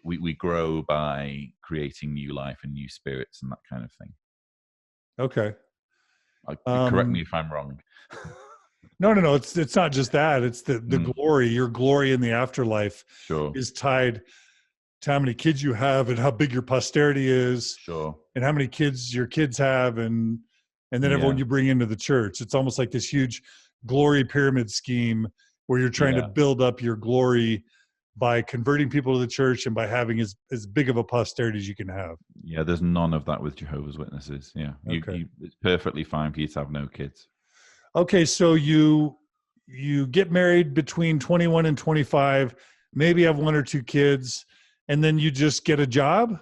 we grow by creating new life and new spirits and that kind of thing. Okay. Correct me if I'm wrong. No. It's not just that. It's the glory. Your glory in the afterlife Sure. is tied to how many kids you have and how big your posterity is. Sure. And how many kids your kids have, and then everyone you bring into the church. It's almost like this huge glory pyramid scheme where you're trying to build up your glory by converting people to the church and by having as big of a posterity as you can have. Yeah, there's none of that with Jehovah's Witnesses. Yeah, it's perfectly fine for you to have no kids. Okay, so you get married between 21 and 25, maybe have one or two kids, and then you just get a job?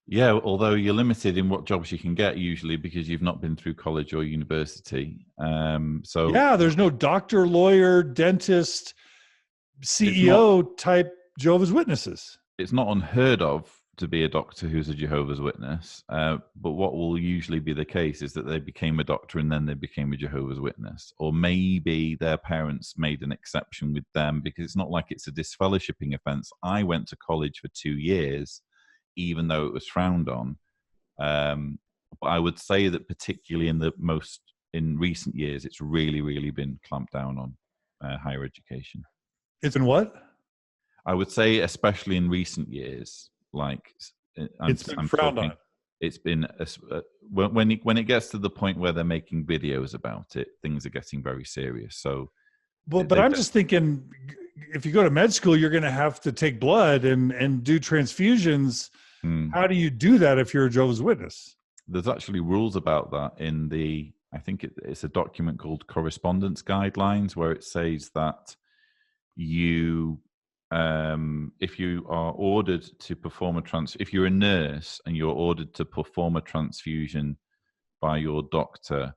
Yeah, although you're limited in what jobs you can get usually because you've not been through college or university. So yeah, there's no doctor, lawyer, dentist, CEO type Jehovah's Witnesses. It's not unheard of to be a doctor who's a Jehovah's Witness, but what will usually be the case is that they became a doctor and then they became a Jehovah's Witness, or maybe their parents made an exception with them because it's not like it's a disfellowshipping offense. I went to college for 2 years, even though it was frowned on. But I would say that particularly in recent years, it's really, really been clamped down on higher education. It's in what? I would say, especially in recent years, it's been frowned on. It's been when it gets to the point where they're making videos about it, things are getting very serious. So, but I'm just thinking, if you go to med school, you're going to have to take blood and do transfusions. How do you do that if you're a Jehovah's Witness? There's actually rules about that in I think it's a document called Correspondence Guidelines, where it says that if you are ordered to perform if you're a nurse and you're ordered to perform a transfusion by your doctor,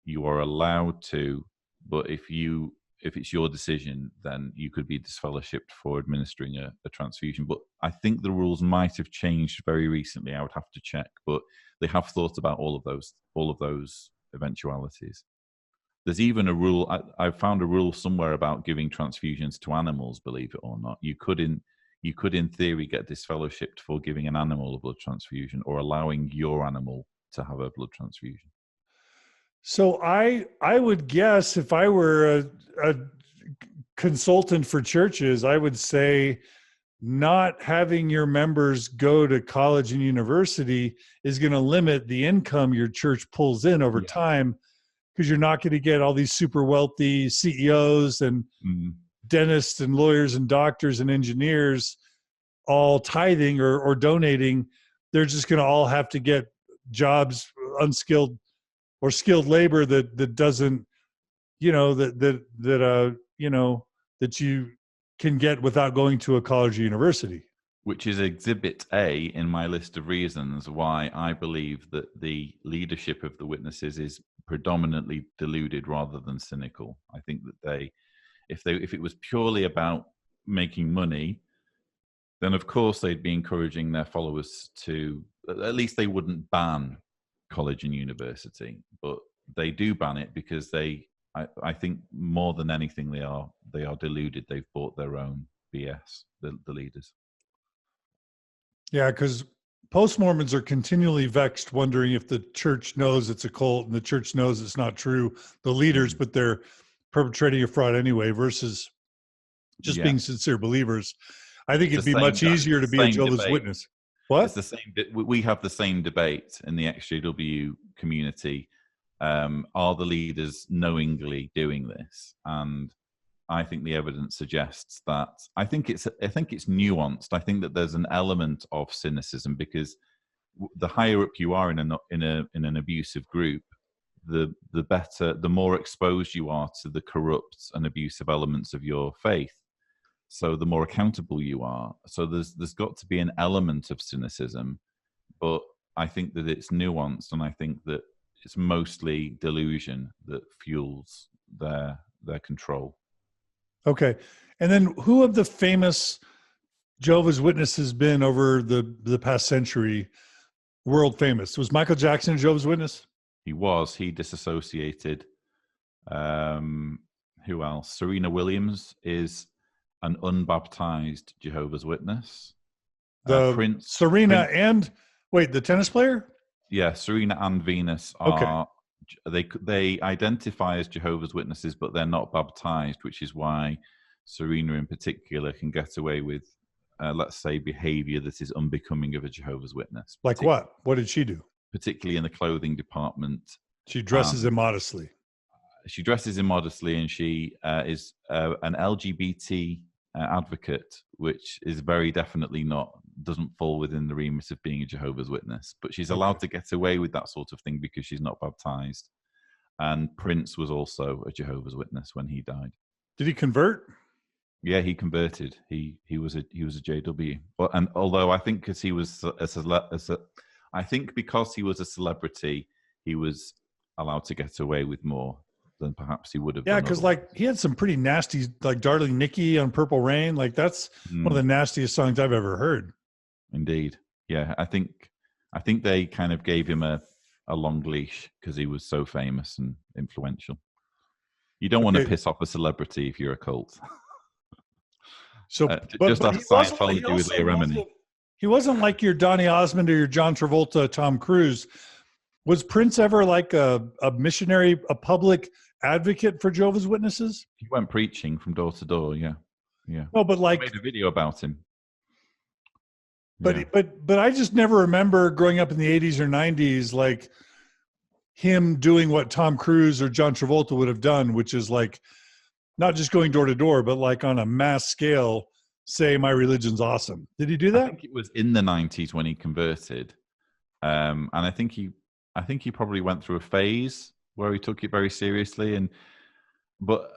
you are allowed to, but if it's your decision, then you could be disfellowshipped for administering a transfusion. But I think the rules might have changed very recently. I would have to check, but they have thought about all of those eventualities. There's even a rule. I found a rule somewhere about giving transfusions to animals. Believe it or not, you could in theory get disfellowshipped for giving an animal a blood transfusion or allowing your animal to have a blood transfusion. So I would guess if I were a consultant for churches, I would say not having your members go to college and university is going to limit the income your church pulls in over time, because you're not going to get all these super wealthy CEOs and dentists and lawyers and doctors and engineers all tithing or donating. They're just going to all have to get jobs, unskilled or skilled labor that doesn't, that you can get without going to a college or university. Which is Exhibit A in my list of reasons why I believe that the leadership of the witnesses is predominantly deluded rather than cynical. I think that if it was purely about making money, then of course they'd be encouraging their followers to, at least they wouldn't ban college and university, but they do ban it because I think more than anything they are deluded. They've bought their own BS, the leaders. Yeah, because post-Mormons are continually vexed, wondering if the church knows it's a cult and the church knows it's not true, the leaders, but they're perpetrating a fraud anyway, versus just being sincere believers. I think it'd be much easier to be a Jehovah's Witness. What? It's the same. We have the same debate in the XJW community. Are the leaders knowingly doing this? And I think the evidence suggests that. I think it's nuanced. I think that there's an element of cynicism because the higher up you are in an abusive group, the more exposed you are to the corrupt and abusive elements of your faith. So the more accountable you are. So there's got to be an element of cynicism, but I think that it's nuanced, and I think that it's mostly delusion that fuels their control. Okay. And then who of the famous Jehovah's Witnesses been over the past century world famous? Was Michael Jackson a Jehovah's Witness? He disassociated. Who else? Serena Williams is an unbaptized Jehovah's Witness. Serena and the tennis player? Yeah, Serena and Venus are they identify as Jehovah's Witnesses, but they're not baptized, which is why Serena in particular can get away with, let's say, behavior that is unbecoming of a Jehovah's Witness. Like what? What did she do? Particularly in the clothing department. She dresses immodestly. She dresses immodestly, and she is an LGBT advocate, which is very definitely doesn't fall within the remit of being a Jehovah's Witness. But she's allowed to get away with that sort of thing because she's not baptized. And Prince was also a Jehovah's Witness when he died. Did he convert? Yeah, he converted. He was a JW. Well, and although I think because he was I think because he was a celebrity, he was allowed to get away with more than perhaps he would have. Yeah, because like he had some pretty nasty, like "Darling Nikki" on Purple Rain. Like that's one of the nastiest songs I've ever heard. Indeed, yeah. I think they kind of gave him a long leash because he was so famous and influential. You don't want to piss off a celebrity if you're a cult. So, just after Scientology with Leah Remini. He wasn't like your Donny Osmond or your John Travolta, Tom Cruise. Was Prince ever like a missionary, a public advocate for Jehovah's Witnesses? He went preaching from door to door. Yeah. No, but like I made a video about him. But I just never remember growing up in the 80s or 90s, like him doing what Tom Cruise or John Travolta would have done, which is like not just going door to door, but like on a mass scale, say my religion's awesome. Did he do that? I think it was in the 90s when he converted. And I think he probably went through a phase where he took it very seriously. But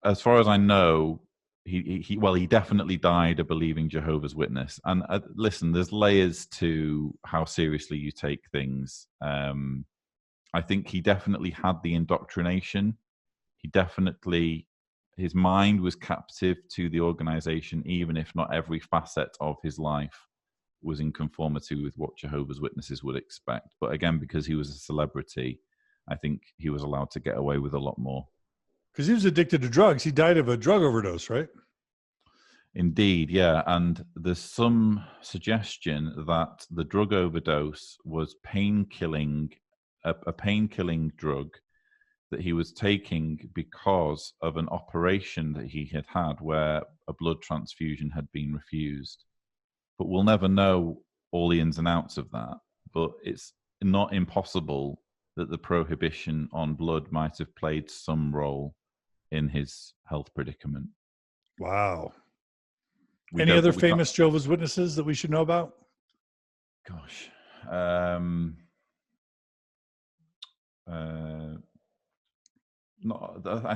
as far as I know, he definitely died a believing Jehovah's Witness. And listen, there's layers to how seriously you take things. I think he definitely had the indoctrination. His mind was captive to the organization, even if not every facet of his life was in conformity with what Jehovah's Witnesses would expect. But again, because he was a celebrity, I think he was allowed to get away with a lot more. Because he was addicted to drugs. He died of a drug overdose, right? Indeed, yeah. And there's some suggestion that the drug overdose was a pain-killing drug that he was taking because of an operation that he had had where a blood transfusion had been refused. But we'll never know all the ins and outs of that. But it's not impossible that the prohibition on blood might have played some role in his health predicament. Wow. Any other famous Jehovah's Witnesses that we should know about? Gosh. I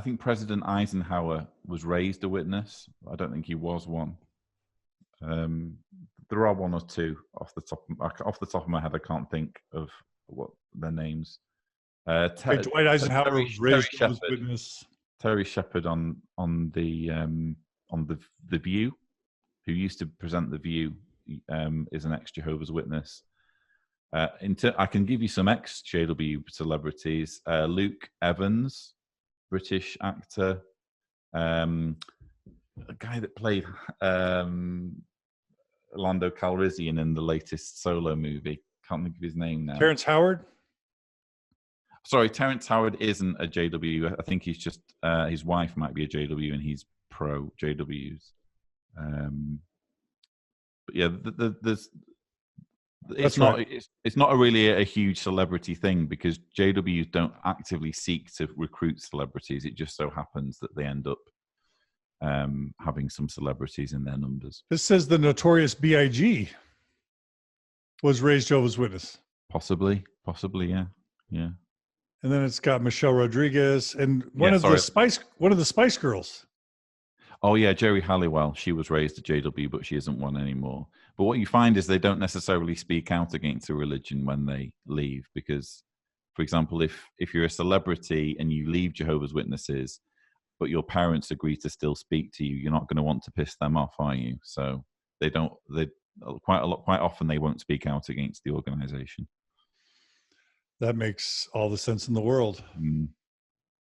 think President Eisenhower was raised a witness. I don't think he was one. There are one or two off the top of my head. I can't think of what their names. Dwight Eisenhower was raised Jehovah's Witness. Terry Shepard on the View, who used to present The View, is an ex-Jehovah's Witness. I can give you some ex-JW celebrities. Luke Evans, British actor. A guy that played Lando Calrissian in the latest Solo movie. Can't think of his name now. Terrence Howard? Sorry, Terrence Howard isn't a JW. I think he's just, his wife might be a JW and he's pro JWs. But yeah, it's not really a huge celebrity thing because JWs don't actively seek to recruit celebrities. It just so happens that they end up having some celebrities in their numbers. This says the Notorious B.I.G. was raised Jehovah's Witness. Possibly, yeah. And then it's got Michelle Rodriguez and one of the Spice Girls. Oh yeah, Jerry Halliwell. She was raised a JW, but she isn't one anymore. But what you find is they don't necessarily speak out against a religion when they leave, because, for example, if you're a celebrity and you leave Jehovah's Witnesses, but your parents agree to still speak to you, you're not going to want to piss them off, are you? So they don't. They quite often they won't speak out against the organization. That makes all the sense in the world. Mm.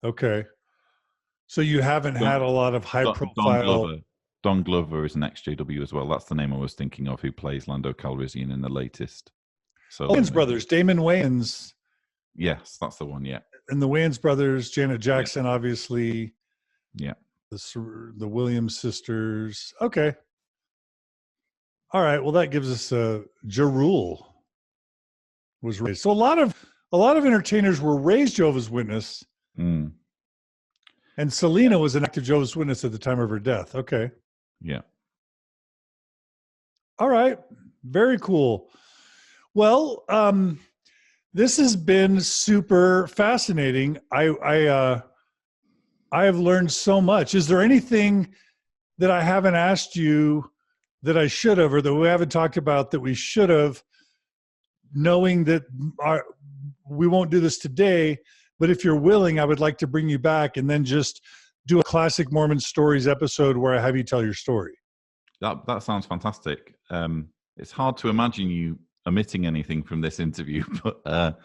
Okay. So you haven't had a lot of high-profile... Don Glover is an ex-JW as well. That's the name I was thinking of, who plays Lando Calrissian in the latest. So Wayans brothers, Damon Wayans. Yes, that's the one, yeah. the Wayans brothers, Janet Jackson, obviously. Yeah. The Williams sisters. Okay. All right. Well, that gives us Ja Rule was raised. So a lot of entertainers were raised Jehovah's Witness. Mm. And Selena was an active Jehovah's Witness at the time of her death. Okay. Yeah. All right. Very cool. Well, this has been super fascinating. I have learned so much. Is there anything that I haven't asked you that I should have, or that we haven't talked about that we should have, knowing that we won't do this today, but if you're willing, I would like to bring you back and then just do a classic Mormon stories episode where I have you tell your story. That sounds fantastic. It's hard to imagine you omitting anything from this interview, but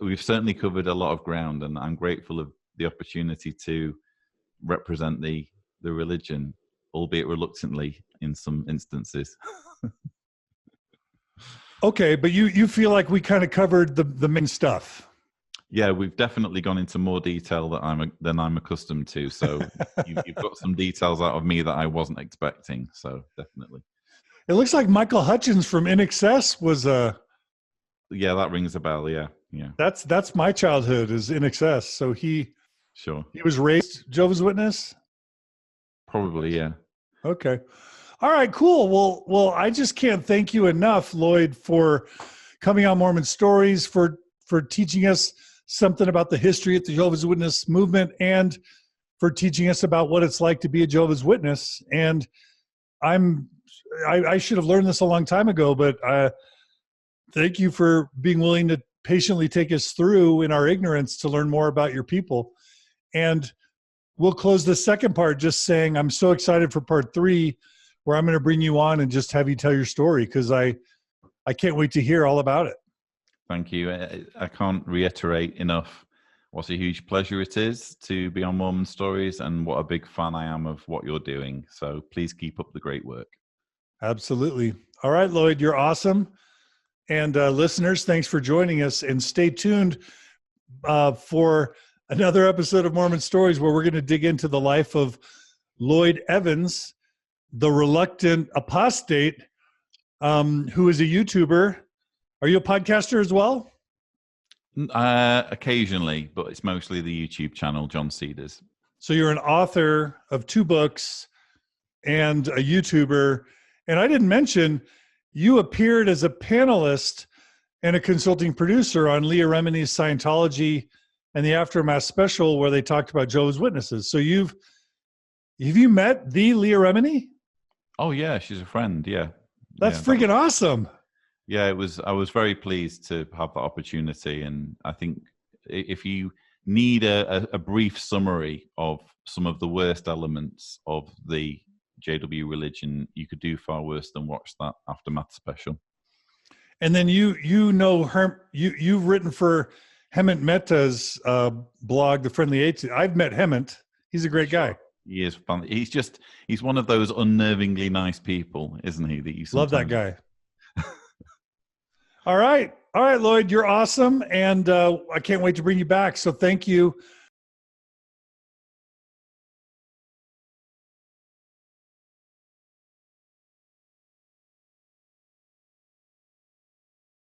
we've certainly covered a lot of ground, and I'm grateful of the opportunity to represent the religion, albeit reluctantly in some instances. Okay, but you feel like we kind of covered the main stuff. Yeah, we've definitely gone into more detail than I'm accustomed to. So you've got some details out of me that I wasn't expecting. So definitely. It looks like Michael Hutchins from InXS was Yeah, that rings a bell. Yeah, yeah. That's my childhood is InXS. So he was raised Jehovah's Witness. Probably, yeah. Okay. All right, cool. Well, I just can't thank you enough, Lloyd, for coming on Mormon Stories, for teaching us something about the history of the Jehovah's Witness movement, and for teaching us about what it's like to be a Jehovah's Witness. And I should have learned this a long time ago, but thank you for being willing to patiently take us through in our ignorance to learn more about your people. And we'll close the second part just saying I'm so excited for part 3, where I'm going to bring you on and just have you tell your story, because I can't wait to hear all about it. Thank you. I can't reiterate enough what a huge pleasure it is to be on Mormon Stories, and what a big fan I am of what you're doing. So please keep up the great work. Absolutely. All right, Lloyd, you're awesome. And listeners, thanks for joining us, and stay tuned for another episode of Mormon Stories, where we're going to dig into the life of Lloyd Evans, the reluctant apostate, who is a YouTuber. Are you a podcaster as well? Occasionally, but it's mostly the YouTube channel, John Cedars. So you're an author of 2 books and a YouTuber. And I didn't mention, you appeared as a panelist and a consulting producer on Leah Remini's Scientology and the Aftermath special, where they talked about Jehovah's Witnesses. So have you met the Leah Remini? Oh yeah, she's a friend. Yeah. That's freaking awesome. Yeah, I was very pleased to have that opportunity. And I think if you need a brief summary of some of the worst elements of the JW religion, you could do far worse than watch that Aftermath special. And then you've written for Hemant Mehta's blog, The Friendly Atheist. I've met Hemant. He's a great guy. He is fun. He's one of those unnervingly nice people, isn't he? That you love that guy. All right, Lloyd, you're awesome, and I can't wait to bring you back. So thank you